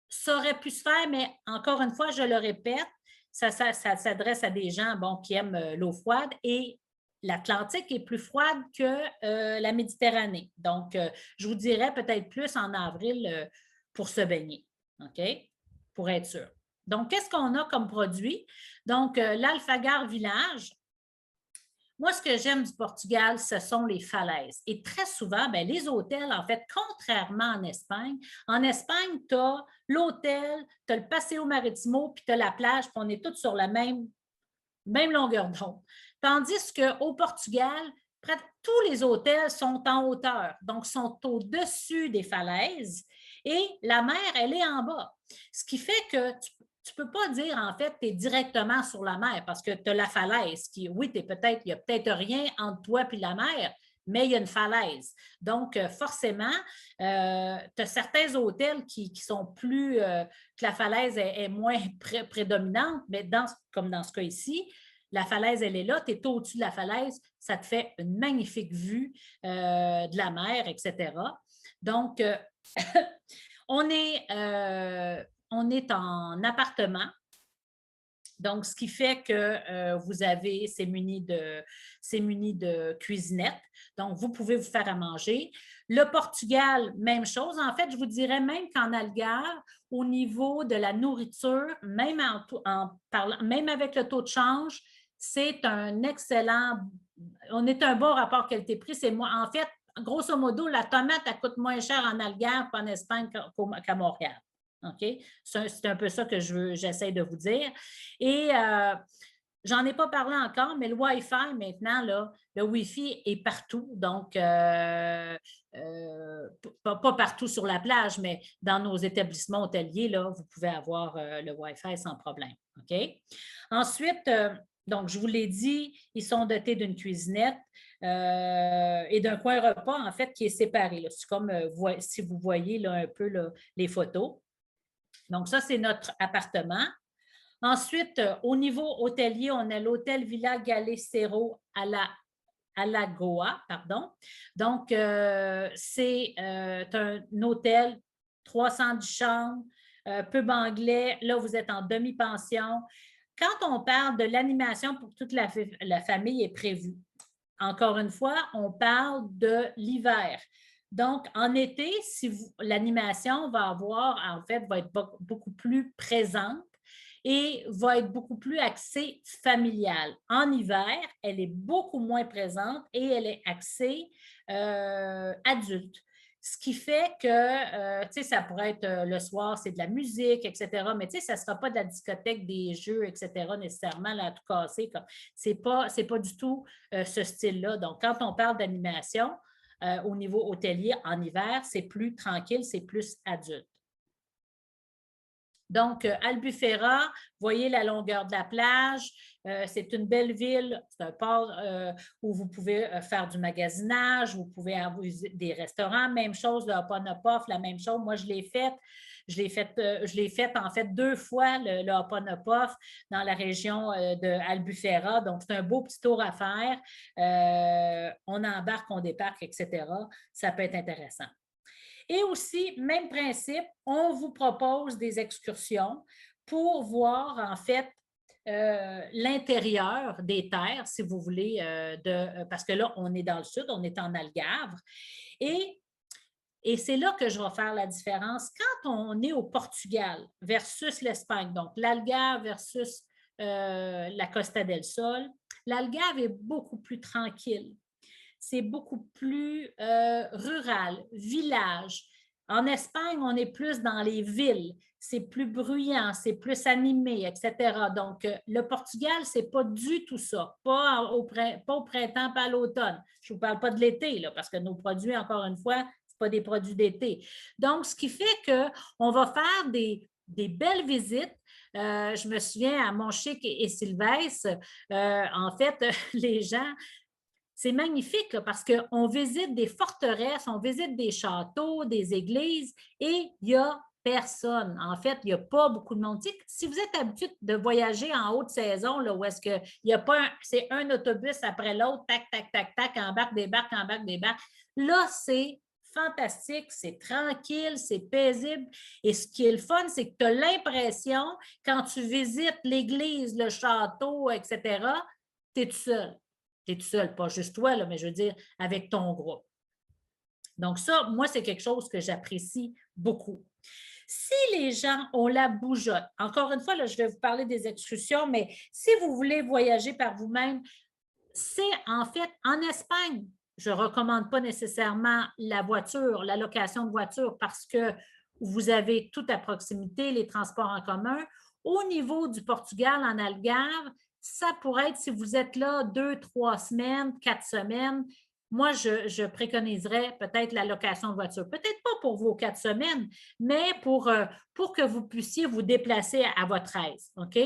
ça aurait pu se faire, mais encore une fois, je le répète, ça s'adresse à des gens qui aiment l'eau froide et l'Atlantique est plus froide que la Méditerranée. Donc, je vous dirais peut-être plus en avril pour se baigner, OK? Pour être sûr. Donc, qu'est-ce qu'on a comme produit? Donc, l'Alfagar Village. Moi, ce que j'aime du Portugal, ce sont les falaises. Et très souvent, bien, les hôtels, en fait, contrairement en Espagne, tu as l'hôtel, tu as le Paseo Maritimo, puis tu as la plage, puis on est tous sur la même longueur d'onde. Tandis qu'au Portugal, tous les hôtels sont en hauteur, donc sont au-dessus des falaises et la mer, elle est en bas. Ce qui fait que tu ne peux pas dire, en fait, tu es directement sur la mer parce que tu as la falaise qui, oui, il n'y a peut-être rien entre toi et la mer, mais il y a une falaise. Donc, forcément, tu as certains hôtels qui sont plus, que la falaise est moins prédominante, mais comme dans ce cas ici, la falaise, elle est là, tu es au-dessus de la falaise, ça te fait une magnifique vue de la mer, etc. Donc, on est en appartement. Donc, ce qui fait que vous avez, c'est muni de cuisinette. Donc, vous pouvez vous faire à manger. Le Portugal, même chose. En fait, je vous dirais même qu'en Algarve, au niveau de la nourriture, même même avec le taux de change, c'est un excellent, on est un bon rapport qualité-prix. En fait, grosso modo, la tomate, elle coûte moins cher en Algarve qu'en Espagne qu'à Montréal. OK? C'est un peu ça que j'essaie de vous dire. Et j'en ai pas parlé encore, mais le Wi-Fi maintenant, là, le Wi-Fi est partout. Donc, pas partout sur la plage, mais dans nos établissements hôteliers, là, vous pouvez avoir le Wi-Fi sans problème. OK? Ensuite, donc, je vous l'ai dit, ils sont dotés d'une cuisinette et d'un coin repas, en fait, qui est séparé. C'est comme si vous voyez là, un peu là, les photos. Donc, ça, c'est notre appartement. Ensuite, au niveau hôtelier, on a l'hôtel Villa Gallicero à la Goa, pardon. Donc, c'est un hôtel, 310 chambres, pub anglais. Là, vous êtes en demi-pension. Quand on parle de l'animation pour toute la famille est prévue, encore une fois, on parle de l'hiver. Donc, en été, l'animation va être beaucoup plus présente et va être beaucoup plus axée familiale. En hiver, elle est beaucoup moins présente et elle est axée adulte. Ce qui fait que, tu sais, ça pourrait être le soir, c'est de la musique, etc. Mais tu sais, ça ne sera pas de la discothèque, des jeux, etc. nécessairement, là, à tout casser. Ce n'est pas du tout ce style-là. Donc, quand on parle d'animation au niveau hôtelier en hiver, c'est plus tranquille, c'est plus adulte. Donc, Albufeira, voyez la longueur de la plage. C'est une belle ville, c'est un port où vous pouvez faire du magasinage, vous pouvez avoir des restaurants, même chose, le Hoponopof, la même chose. Moi, je l'ai faite. Je l'ai fait en fait 2 fois, le Hoponopof, dans la région de Albufeira. Donc, c'est un beau petit tour à faire. On embarque, on débarque, etc. Ça peut être intéressant. Et aussi, même principe, on vous propose des excursions pour voir en fait l'intérieur des terres, si vous voulez, parce que là, on est dans le sud, on est en Algarve. Et c'est là que je vais faire la différence. Quand on est au Portugal versus l'Espagne, donc l'Algarve versus la Costa del Sol, l'Algarve est beaucoup plus tranquille. C'est beaucoup plus rural, village. En Espagne, on est plus dans les villes. C'est plus bruyant, c'est plus animé, etc. Donc, le Portugal, ce n'est pas du tout ça. Pas au printemps, pas à l'automne. Je ne vous parle pas de l'été, là, parce que nos produits, encore une fois, ce pas des produits d'été. Donc, ce qui fait qu'on va faire des belles visites. Je me souviens à Montchic et Sylvestre, en fait, les gens, c'est magnifique là, parce qu'on visite des forteresses, on visite des châteaux, des églises et il n'y a personne. En fait, il n'y a pas beaucoup de monde. Si vous êtes habitué de voyager en haute saison, là, où est-ce qu'il n'y a pas c'est un autobus après l'autre, tac, tac, tac, tac, embarque, débarque, embarque, débarque. Là, c'est fantastique, c'est tranquille, c'est paisible. Et ce qui est le fun, c'est que tu as l'impression, quand tu visites l'église, le château, etc., tu es tout seul. Tu es tout seul, pas juste toi, là, mais je veux dire avec ton groupe. Donc ça, moi, c'est quelque chose que j'apprécie beaucoup. Si les gens ont la bougeotte, encore une fois, là, je vais vous parler des excursions, mais si vous voulez voyager par vous-même, c'est en fait en Espagne. Je ne recommande pas nécessairement la voiture, la location de voiture, parce que vous avez tout à proximité, les transports en commun. Au niveau du Portugal, en Algarve, ça pourrait être, si vous êtes là 2, 3 semaines, 4 semaines, moi, je préconiserais peut-être la location de voiture. Peut-être pas pour vos 4 semaines, mais pour que vous puissiez vous déplacer à votre aise. OK?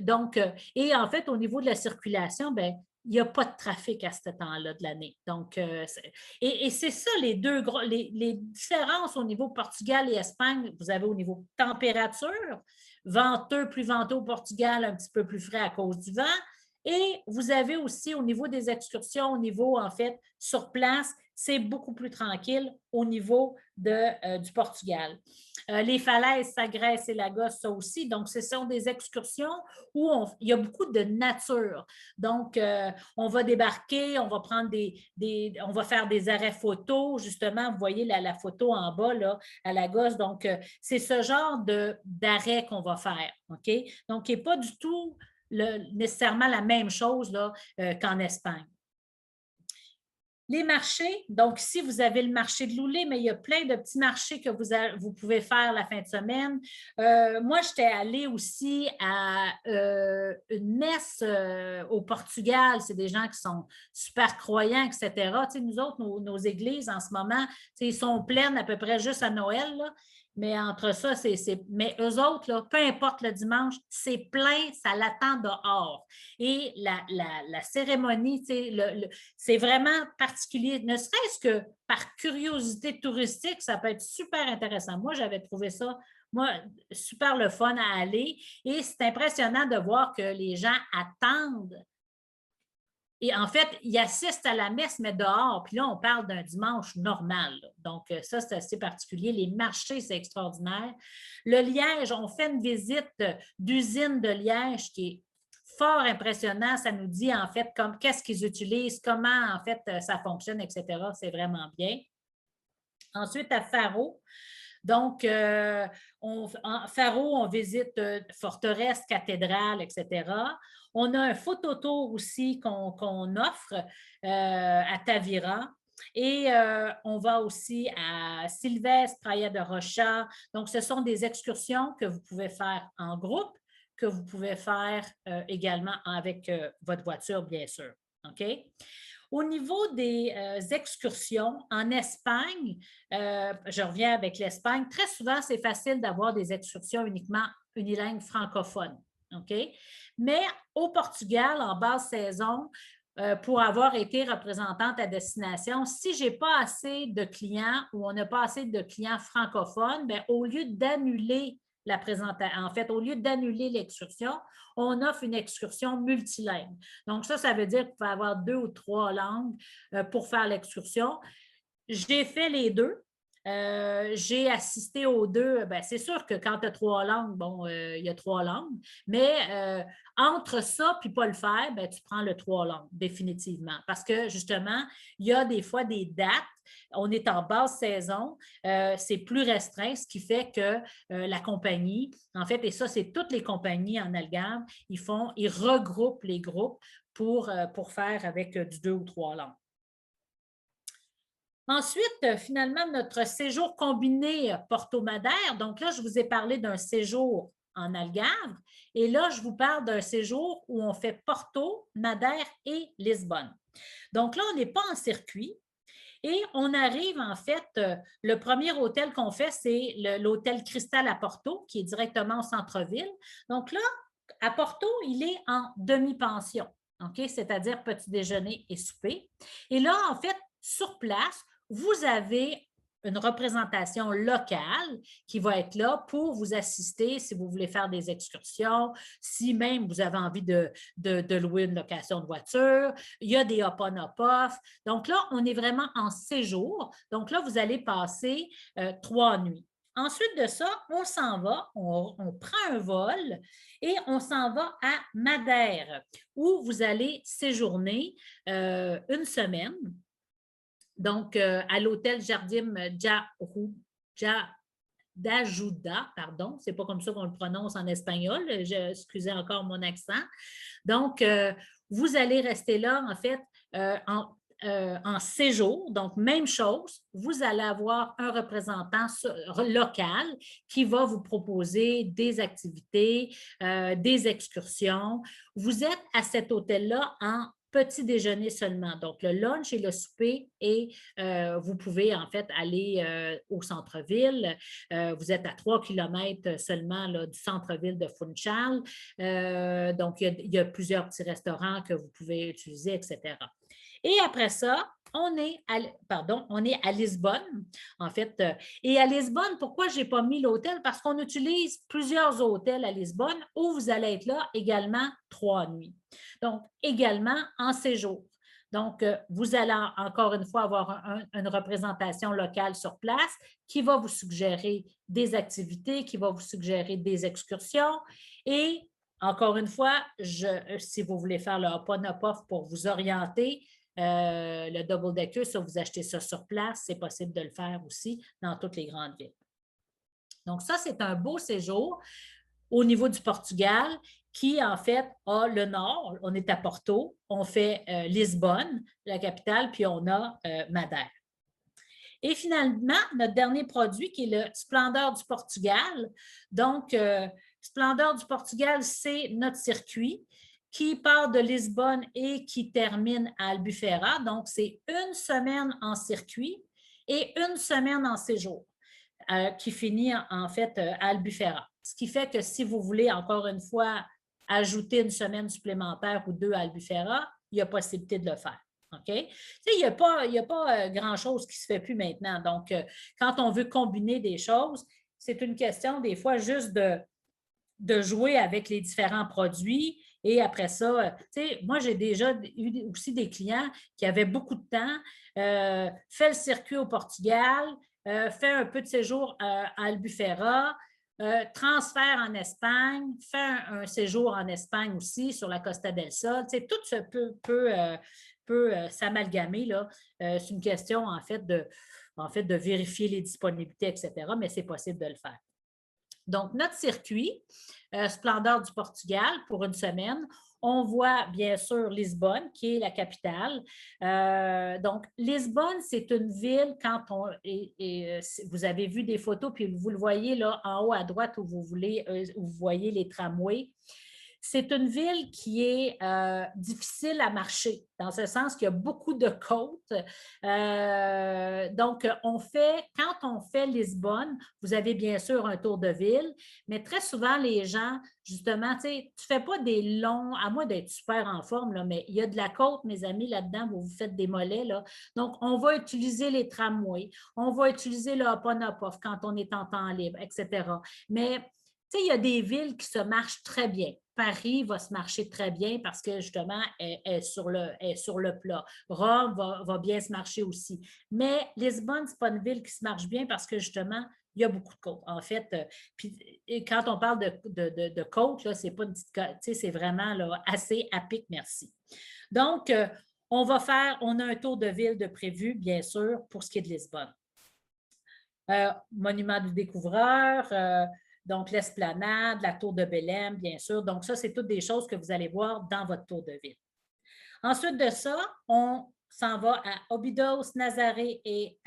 Donc, et en fait, au niveau de la circulation, bien, il n'y a pas de trafic à ce temps-là de l'année. Donc, et c'est ça les les différences au niveau Portugal et Espagne. Vous avez au niveau température, venteux, plus venteux au Portugal, un petit peu plus frais à cause du vent. Et vous avez aussi au niveau des excursions, au niveau, en fait, sur place, c'est beaucoup plus tranquille au niveau du Portugal. Les falaises, Sagres et Lagos, ça aussi. Donc, ce sont des excursions où il y a beaucoup de nature. Donc, on va débarquer, on va prendre on va faire des arrêts photos. Justement, vous voyez la photo en bas là, à Lagos. Donc, c'est ce genre d'arrêt qu'on va faire. OK? Donc, il n'est pas du tout nécessairement la même chose là, qu'en Espagne. Les marchés, donc si vous avez le marché de Loulé, mais il y a plein de petits marchés que vous pouvez faire la fin de semaine. Moi, j'étais allée aussi à une messe au Portugal. C'est des gens qui sont super croyants, etc. Tu sais, nous autres, nos églises en ce moment, ils sont pleines à peu près juste à Noël, là. Mais entre ça, mais eux autres, là, peu importe le dimanche, c'est plein, ça l'attend dehors. Et la cérémonie, c'est vraiment particulier, ne serait-ce que par curiosité touristique, ça peut être super intéressant. Moi, j'avais trouvé ça, moi, super le fun à aller. Et c'est impressionnant de voir que les gens attendent. Et en fait, ils assistent à la messe, mais dehors. Puis là, on parle d'un dimanche normal. Là. Donc, ça, c'est assez particulier. Les marchés, c'est extraordinaire. Le Liège, on fait une visite d'usine de Liège qui est fort impressionnant. Ça nous dit, en fait, qu'est-ce qu'ils utilisent, comment, en fait, ça fonctionne, etc. C'est vraiment bien. Ensuite, à Faro. Donc, en Faro, on visite forteresse, cathédrale, etc. On a un phototour aussi qu'on offre à Tavira. Et on va aussi à Sylvestre, Praia de Rocha. Donc, ce sont des excursions que vous pouvez faire en groupe, que vous pouvez faire également avec votre voiture, bien sûr. OK? Au niveau des excursions, en Espagne, je reviens avec l'Espagne, très souvent, c'est facile d'avoir des excursions uniquement unilingues francophones. OK? Mais au Portugal, en basse saison, pour avoir été représentante à destination, si je n'ai pas assez de clients ou on n'a pas assez de clients francophones, bien, au lieu d'annuler la présentation, en fait, au lieu d'annuler l'excursion, on offre une excursion multilingue. Donc, ça veut dire qu'il faut avoir 2 ou 3 langues pour faire l'excursion. J'ai fait les deux. J'ai assisté aux deux. Ben, c'est sûr que quand tu as 3 langues, bon, il y a 3 langues, mais entre ça et pas le faire, ben, tu prends le 3 langues, définitivement. Parce que justement, il y a des fois des dates. On est en basse saison, c'est plus restreint, ce qui fait que la compagnie, en fait, et ça, c'est toutes les compagnies en Algarve, ils regroupent les groupes pour faire avec du 2 ou 3 langues. Ensuite, finalement, notre séjour combiné Porto-Madère. Donc là, je vous ai parlé d'un séjour en Algarve. Et là, je vous parle d'un séjour où on fait Porto, Madère et Lisbonne. Donc là, on n'est pas en circuit. Et on arrive, en fait, le premier hôtel qu'on fait, c'est l'hôtel Cristal à Porto, qui est directement au centre-ville. Donc là, à Porto, il est en demi-pension, OK? C'est-à-dire petit déjeuner et souper. Et là, en fait, sur place, vous avez une représentation locale qui va être là pour vous assister si vous voulez faire des excursions, si même vous avez envie de louer une location de voiture. Il y a des hop-on, hop-off. Donc là, on est vraiment en séjour. Donc là, vous allez passer 3 nuits. Ensuite de ça, on s'en va, on prend un vol et on s'en va à Madère, où vous allez séjourner une semaine. Donc, à l'hôtel Jardim d'Ajuda, pardon, c'est pas comme ça qu'on le prononce en espagnol, excusez encore mon accent. Donc, vous allez rester là, en fait, en séjour. Donc, même chose, vous allez avoir un représentant local qui va vous proposer des activités, des excursions. Vous êtes à cet hôtel-là en petit déjeuner seulement. Donc, le lunch et le souper et vous pouvez en fait aller au centre-ville. Vous êtes à 3 kilomètres seulement là, du centre-ville de Funchal. Donc, il y a plusieurs petits restaurants que vous pouvez utiliser, etc. Et après ça, on est à Lisbonne, en fait. Et à Lisbonne, pourquoi je n'ai pas mis l'hôtel? Parce qu'on utilise plusieurs hôtels à Lisbonne où vous allez être là également 3 nuits. Donc, également en séjour. Donc, vous allez encore une fois avoir une représentation locale sur place qui va vous suggérer des activités, qui va vous suggérer des excursions. Et encore une fois, si vous voulez faire le hop-on, hop-off pour vous orienter, le double-decker, si vous achetez ça sur place, c'est possible de le faire aussi dans toutes les grandes villes. Donc, ça, c'est un beau séjour au niveau du Portugal qui, en fait, a le nord. On est à Porto, on fait Lisbonne, la capitale, puis on a Madère. Et finalement, notre dernier produit qui est le Splendeur du Portugal. Donc, Splendeur du Portugal, c'est notre circuit qui part de Lisbonne et qui termine à Albufeira. Donc, c'est une semaine en circuit et une semaine en séjour qui finit en fait à Albufeira. Ce qui fait que si vous voulez, encore une fois, ajouter une semaine supplémentaire ou 2 à Albufeira, il y a possibilité de le faire. OK? Il n'y a pas grand-chose qui ne se fait plus maintenant. Donc, quand on veut combiner des choses, c'est une question des fois juste de jouer avec les différents produits. Et après ça, moi, j'ai déjà eu aussi des clients qui avaient beaucoup de temps, fait le circuit au Portugal, fait un peu de séjour à Albufeira, transfert en Espagne, fait un séjour en Espagne aussi sur la Costa del Sol. Tout ça peut s'amalgamer. C'est une question, en fait, de vérifier les disponibilités, etc., mais c'est possible de le faire. Donc, notre circuit, Splendeur du Portugal pour une semaine, on voit bien sûr Lisbonne, qui est la capitale. Donc, Lisbonne, c'est une ville, quand on. Vous avez vu des photos, puis vous le voyez là en haut à droite où où vous voyez les tramways. C'est une ville qui est difficile à marcher, dans ce sens qu'il y a beaucoup de côtes. Donc, quand on fait Lisbonne, vous avez bien sûr un tour de ville, mais très souvent, les gens, justement, tu ne fais pas des longs, à moins d'être super en forme, là, mais il y a de la côte, mes amis, là-dedans, vous faites des mollets. Là. Donc, on va utiliser les tramways, on va utiliser le hop-on-hop-off quand on est en temps libre, etc. Mais tu sais, il y a des villes qui se marchent très bien. Paris va se marcher très bien parce que justement, elle est sur le plat. Rome va bien se marcher aussi. Mais Lisbonne, ce n'est pas une ville qui se marche bien parce que justement, il y a beaucoup de côtes. En fait, puis, quand on parle de côtes, ce n'est pas une petite côte, c'est vraiment là, assez à pic, merci. Donc, on a un tour de ville de prévu, bien sûr, pour ce qui est de Lisbonne. Monument du découvreur, donc l'esplanade, la tour de Belém, bien sûr. Donc, ça, c'est toutes des choses que vous allez voir dans votre tour de ville. Ensuite de ça, on s'en va à Óbidos, Nazaré et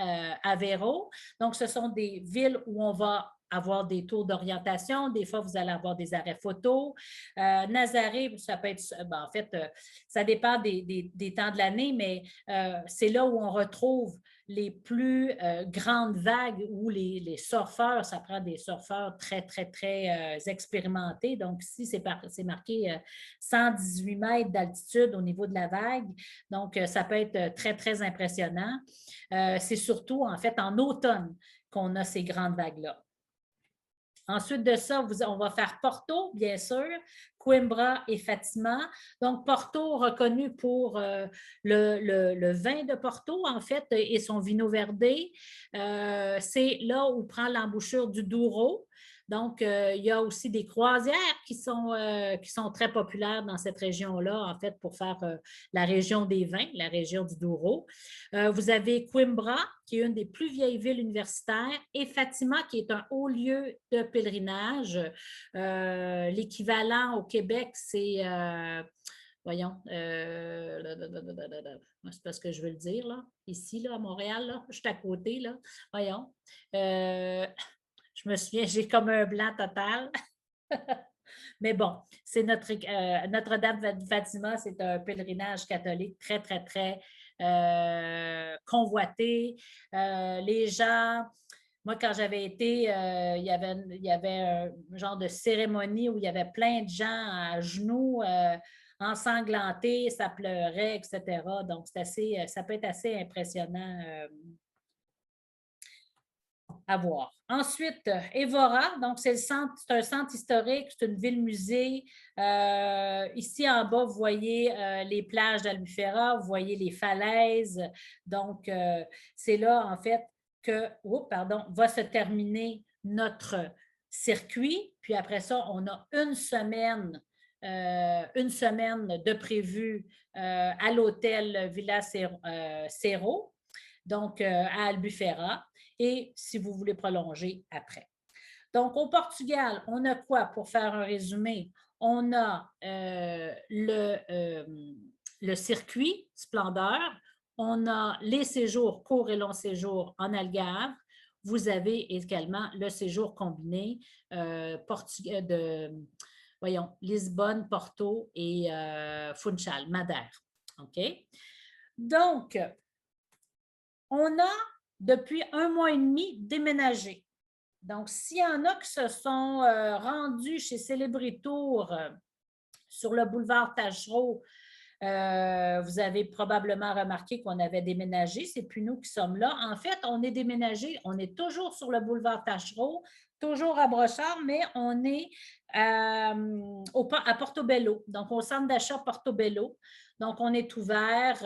Aveiro. Donc, ce sont des villes où on va avoir des tours d'orientation. Des fois, vous allez avoir des arrêts photos. Nazaré, ça peut être, en fait, ça dépend des temps de l'année, mais c'est là où on retrouve les plus grandes vagues où les surfeurs, ça prend des surfeurs très, très, très expérimentés. Donc, ici, c'est marqué 118 mètres d'altitude au niveau de la vague. Donc, ça peut être très, très impressionnant. C'est surtout, en fait, en automne qu'on a ces grandes vagues-là. Ensuite de ça, on va faire Porto, bien sûr, Coimbra et Fatima. Donc, Porto, reconnu pour le vin de Porto, en fait, et son vino verde. C'est là où prend l'embouchure du Douro. Donc, il y a aussi des croisières qui sont très populaires dans cette région-là, en fait, pour faire la région des vins, la région du Douro. Vous avez Coimbra, qui est une des plus vieilles villes universitaires, et Fatima, qui est un haut lieu de pèlerinage. L'équivalent au Québec, c'est, voyons, c'est pas ce que je veux le dire, là. Ici, là, à Montréal, là, je suis à côté, là. Voyons. Je me souviens, j'ai comme un blanc total. Mais bon, c'est Notre-Dame de Fatima, c'est un pèlerinage catholique très, très, très convoité. Les gens, moi, quand j'avais été, il y avait un genre de cérémonie où il y avait plein de gens à genoux, ensanglantés, ça pleurait, etc. Donc, ça peut être assez impressionnant à voir. Ensuite, Évora, donc c'est un centre historique, c'est une ville-musée. Ici en bas, vous voyez les plages d'Albufeira, vous voyez les falaises. Donc, c'est là, en fait, va se terminer notre circuit. Puis après ça, on a une semaine de prévu à l'hôtel Villa Cerro, donc à Albufeira, et si vous voulez prolonger après. Donc, au Portugal, on a quoi pour faire un résumé? On a le circuit Splendeur, on a les séjours courts et longs séjours en Algarve, vous avez également le séjour combiné Lisbonne, Porto et Funchal, Madère. OK? Donc, on a, depuis 1 mois et demi, déménagé. Donc, s'il y en a qui se sont rendus chez Célébritour sur le boulevard Tachereau, vous avez probablement remarqué qu'on avait déménagé. Ce n'est plus nous qui sommes là. En fait, on est déménagé. On est toujours sur le boulevard Tachereau, toujours à Brochard, mais on est à Portobello, donc au centre d'achat Portobello. Donc, on est ouvert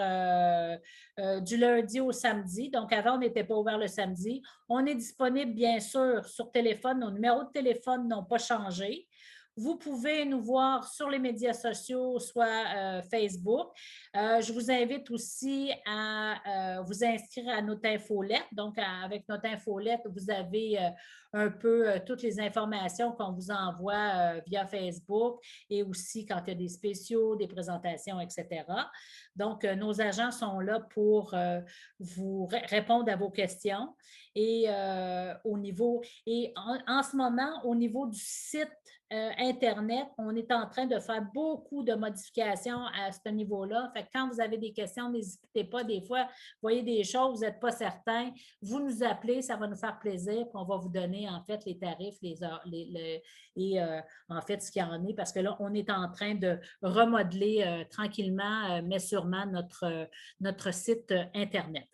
du lundi au samedi. Donc, avant, on n'était pas ouvert le samedi. On est disponible, bien sûr, sur téléphone. Nos numéros de téléphone n'ont pas changé. vous pouvez nous voir sur les médias sociaux, soit Facebook. Je vous invite aussi à vous inscrire à notre infolette. Donc, avec notre infolette, vous avez un peu toutes les informations qu'on vous envoie via Facebook et aussi quand il y a des spéciaux, des présentations, etc. Donc, nos agents sont là pour vous répondre à vos questions. Et en ce moment, au niveau du site Internet, on est en train de faire beaucoup de modifications à ce niveau-là. Fait que quand vous avez des questions, n'hésitez pas. Des fois, vous voyez des choses, vous n'êtes pas certain, vous nous appelez, ça va nous faire plaisir, puis on va vous donner en fait les tarifs, les heures, en fait ce qu'il y en est, parce que là, on est en train de remodeler tranquillement, mais sûrement notre site Internet.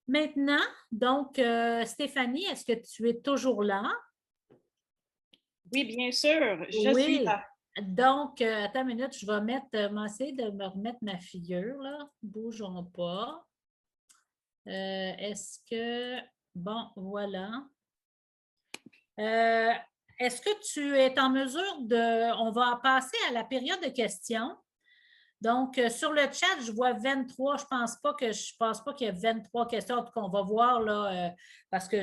Maintenant, donc, Stéphanie, est-ce que tu es toujours là? Oui, bien sûr, je suis Oui. là. Donc, attends une minute, je vais essayer de me remettre ma figure, là. Bougeons pas. Est-ce que... Bon, voilà. Est-ce que tu es en mesure de... On va passer à la période de questions. Donc, sur le chat, je vois 23. Je ne pense pas qu'il y ait 23 questions qu'on va voir là, parce que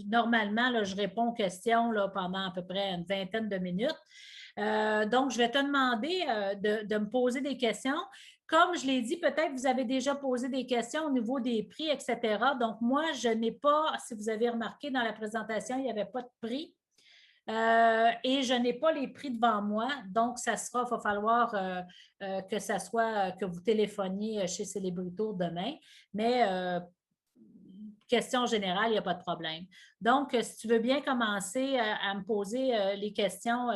normalement, là, je réponds aux questions là, pendant à peu près une vingtaine de minutes. Donc, je vais te demander de me poser des questions. Comme je l'ai dit, peut-être vous avez déjà posé des questions au niveau des prix, etc. Donc, moi, je n'ai pas, si vous avez remarqué dans la présentation, il n'y avait pas de prix. Et je n'ai pas les prix devant moi, donc il va falloir que ça soit que vous téléphoniez chez Célébritour demain, mais question générale, il n'y a pas de problème. Donc, si tu veux bien commencer à me poser les questions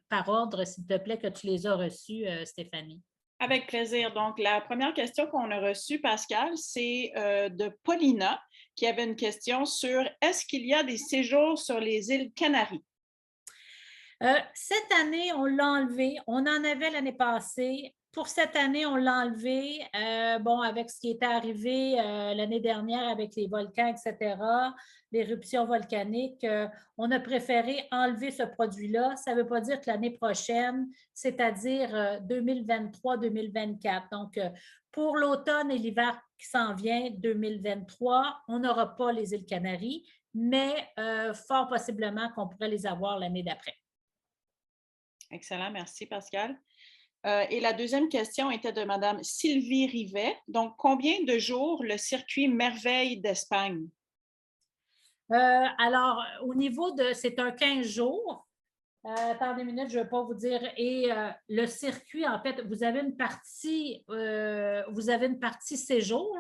par ordre, s'il te plaît, que tu les as reçues, Stéphanie. Avec plaisir. Donc, la première question qu'on a reçue, Pascal, c'est de Paulina, qui avait une question sur est-ce qu'il y a des séjours sur les îles Canaries? Cette année, on l'a enlevé. On en avait l'année passée. Pour cette année, on l'a enlevé. Bon, avec ce qui était arrivé l'année dernière avec les volcans, etc., l'éruption volcanique, on a préféré enlever ce produit-là. Ça ne veut pas dire que l'année prochaine, c'est-à-dire 2023-2024. Donc, pour l'automne et l'hiver qui s'en vient, 2023, on n'aura pas les îles Canaries, mais fort possiblement qu'on pourrait les avoir l'année d'après. Excellent, merci Pascal. Et la deuxième question était de Madame Sylvie Rivet. Donc, combien de jours le circuit Merveille d'Espagne? Alors, au niveau de, c'est un 15 jours. Attendez une minute, je ne vais pas vous dire. Et le circuit, en fait, vous avez une partie séjour,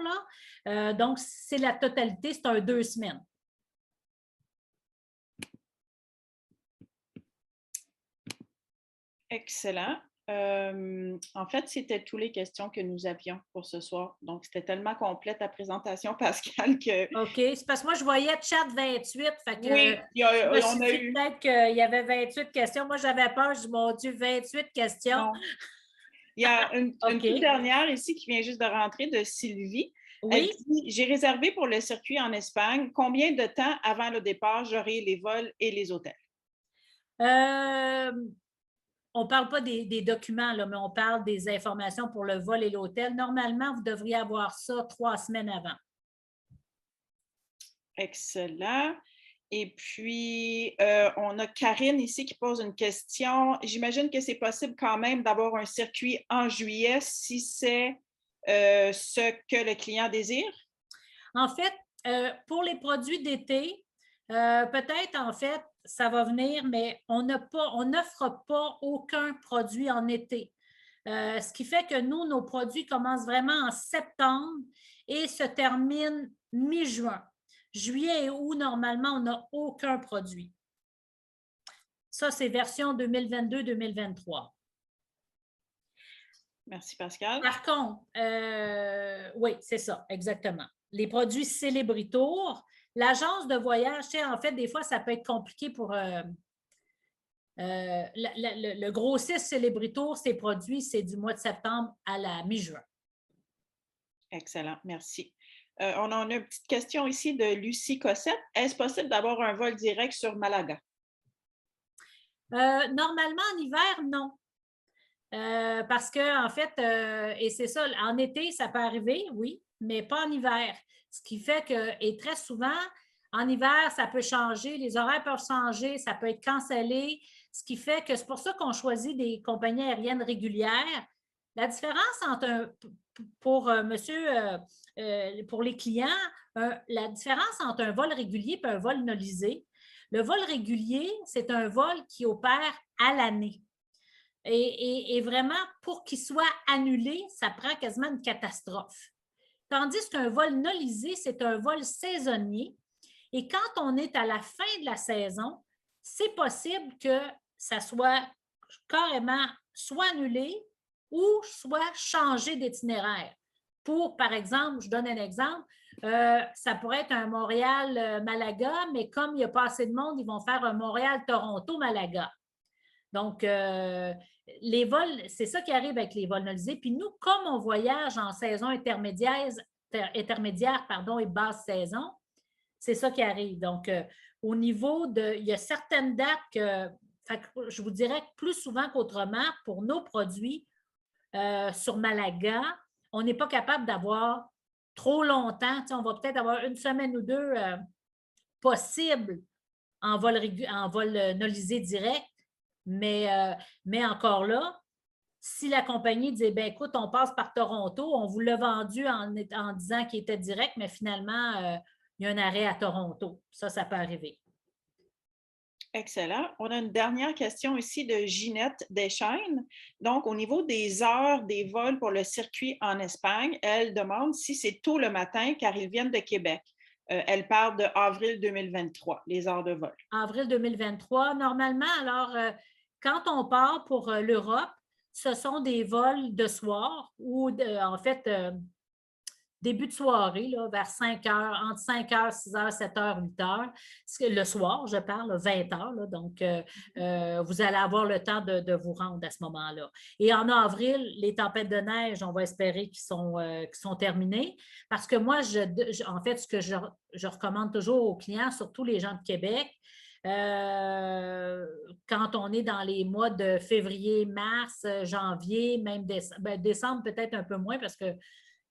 là. Donc, c'est la totalité, c'est un 2 semaines. Excellent. En fait, c'était toutes les questions que nous avions pour ce soir. Donc, c'était tellement complète ta présentation, Pascal, que... OK. C'est parce que moi, je voyais chat 28. Fait que, oui, on a eu... peut-être qu'il y avait 28 questions. Moi, j'avais peur. Je dis, mon Dieu, 28 questions. Non. Il y a une toute dernière ici qui vient juste de rentrer de Sylvie. Oui. Elle dit, j'ai réservé pour le circuit en Espagne. Combien de temps avant le départ j'aurai les vols et les hôtels? On ne parle pas des documents, là, mais on parle des informations pour le vol et l'hôtel. Normalement, vous devriez avoir ça 3 semaines avant. Excellent. Et puis, on a Karine ici qui pose une question. J'imagine que c'est possible quand même d'avoir un circuit en juillet si c'est ce que le client désire? En fait, pour les produits d'été, peut-être, en fait, ça va venir, mais on n'offre pas aucun produit en été. Ce qui fait que nous, nos produits commencent vraiment en septembre et se terminent mi-juin. Juillet et août, normalement, on n'a aucun produit. Ça, c'est version 2022-2023. Merci, Pascal. Par contre, oui, c'est ça, exactement. Les produits Célébritour, l'agence de voyage, en fait, des fois, ça peut être compliqué pour le grossiste Célébritour, ses produits, c'est du mois de septembre à la mi-juin. Excellent, merci. On a une petite question ici de Lucie Cossette. Est-ce possible d'avoir un vol direct sur Malaga? Normalement, en hiver, non. Parce que, en fait, et c'est ça, en été, ça peut arriver, oui, mais pas en hiver. Ce qui fait que, et très souvent, en hiver, ça peut changer, les horaires peuvent changer, ça peut être cancellé, ce qui fait que c'est pour ça qu'on choisit des compagnies aériennes régulières. La différence entre pour monsieur, pour les clients, la différence entre un vol régulier et un vol nolisé, le vol régulier, c'est un vol qui opère à l'année. Et vraiment, pour qu'il soit annulé, ça prend quasiment une catastrophe. Tandis qu'un vol nolisé, c'est un vol saisonnier. Et quand on est à la fin de la saison, c'est possible que ça soit carrément soit annulé ou soit changé d'itinéraire. Pour, par exemple, je donne un exemple, ça pourrait être un Montréal-Malaga, mais comme il n'y a pas assez de monde, ils vont faire un Montréal-Toronto-Malaga. Donc, les vols, c'est ça qui arrive avec les vols nolisés. Puis nous, comme on voyage en saison intermédiaire et basse saison, c'est ça qui arrive. Donc, au niveau de, il y a certaines dates que, je vous dirais que plus souvent qu'autrement, pour nos produits sur Malaga, on n'est pas capable d'avoir trop longtemps. On va peut-être avoir une semaine ou deux possible en vol nolisé direct, mais encore là, si la compagnie dit, ben écoute, on passe par Toronto, on vous l'a vendu en disant qu'il était direct, mais finalement, il y a un arrêt à Toronto. Ça peut arriver. Excellent. On a une dernière question ici de Ginette Deschaines. Donc, au niveau des heures des vols pour le circuit en Espagne, elle demande si c'est tôt le matin car ils viennent de Québec. Elle parle de avril 2023, les heures de vol. Avril 2023. Normalement, alors, quand on part pour l'Europe, ce sont des vols de soir ou en fait, début de soirée, là, vers 5 heures, entre 5 heures, 6 heures, 7 heures, 8 heures. Le soir, je parle, 20 heures. Là, donc, vous allez avoir le temps de vous rendre à ce moment-là. Et en avril, les tempêtes de neige, on va espérer qu'ils sont terminées. Parce que moi, en fait, ce que je recommande toujours aux clients, surtout les gens de Québec, quand on est dans les mois de février, mars, janvier, même décembre, peut-être un peu moins parce que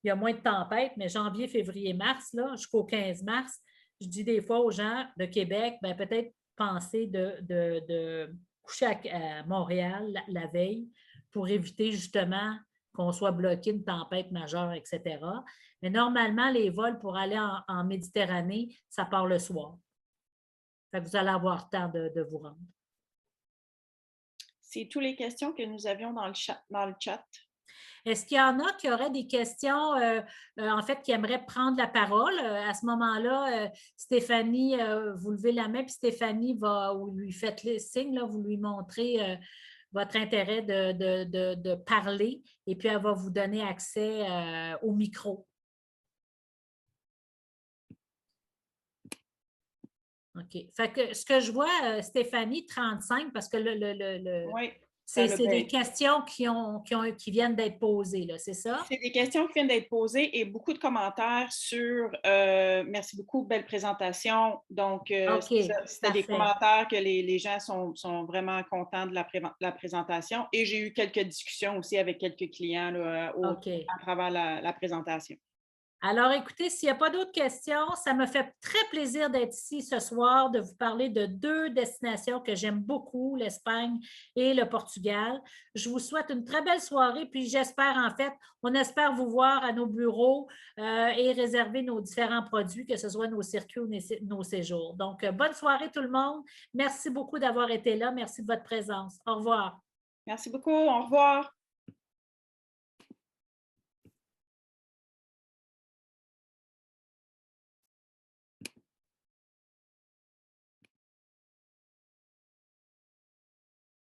il y a moins de tempêtes, mais janvier, février, mars, jusqu'au 15 mars, je dis des fois aux gens de Québec, ben, peut-être penser de coucher à Montréal la veille pour éviter justement qu'on soit bloqué une tempête majeure, etc. Mais normalement, les vols pour aller en Méditerranée, ça part le soir. Fait que vous allez avoir le temps de vous rendre. C'est toutes les questions que nous avions dans le chat. Est-ce qu'il y en a qui auraient des questions, en fait, qui aimeraient prendre la parole? À ce moment-là, Stéphanie, vous levez la main, puis Stéphanie vous lui faites le signe, là, vous lui montrez votre intérêt de parler, et puis elle va vous donner accès au micro. OK. Fait que ce que je vois, Stéphanie, 35, parce que oui. C'est des questions qui viennent d'être posées, c'est ça? C'est des questions qui viennent d'être posées et beaucoup de commentaires sur merci beaucoup, belle présentation. Donc, c'était des commentaires que les gens sont vraiment contents de la présentation. Et j'ai eu quelques discussions aussi avec quelques clients là, à travers la présentation. Alors, écoutez, s'il n'y a pas d'autres questions, ça me fait très plaisir d'être ici ce soir, de vous parler de deux destinations que j'aime beaucoup, l'Espagne et le Portugal. Je vous souhaite une très belle soirée, puis j'espère, en fait, on espère vous voir à nos bureaux et réserver nos différents produits, que ce soit nos circuits ou nos séjours. Donc, bonne soirée tout le monde. Merci beaucoup d'avoir été là. Merci de votre présence. Au revoir. Merci beaucoup. Au revoir.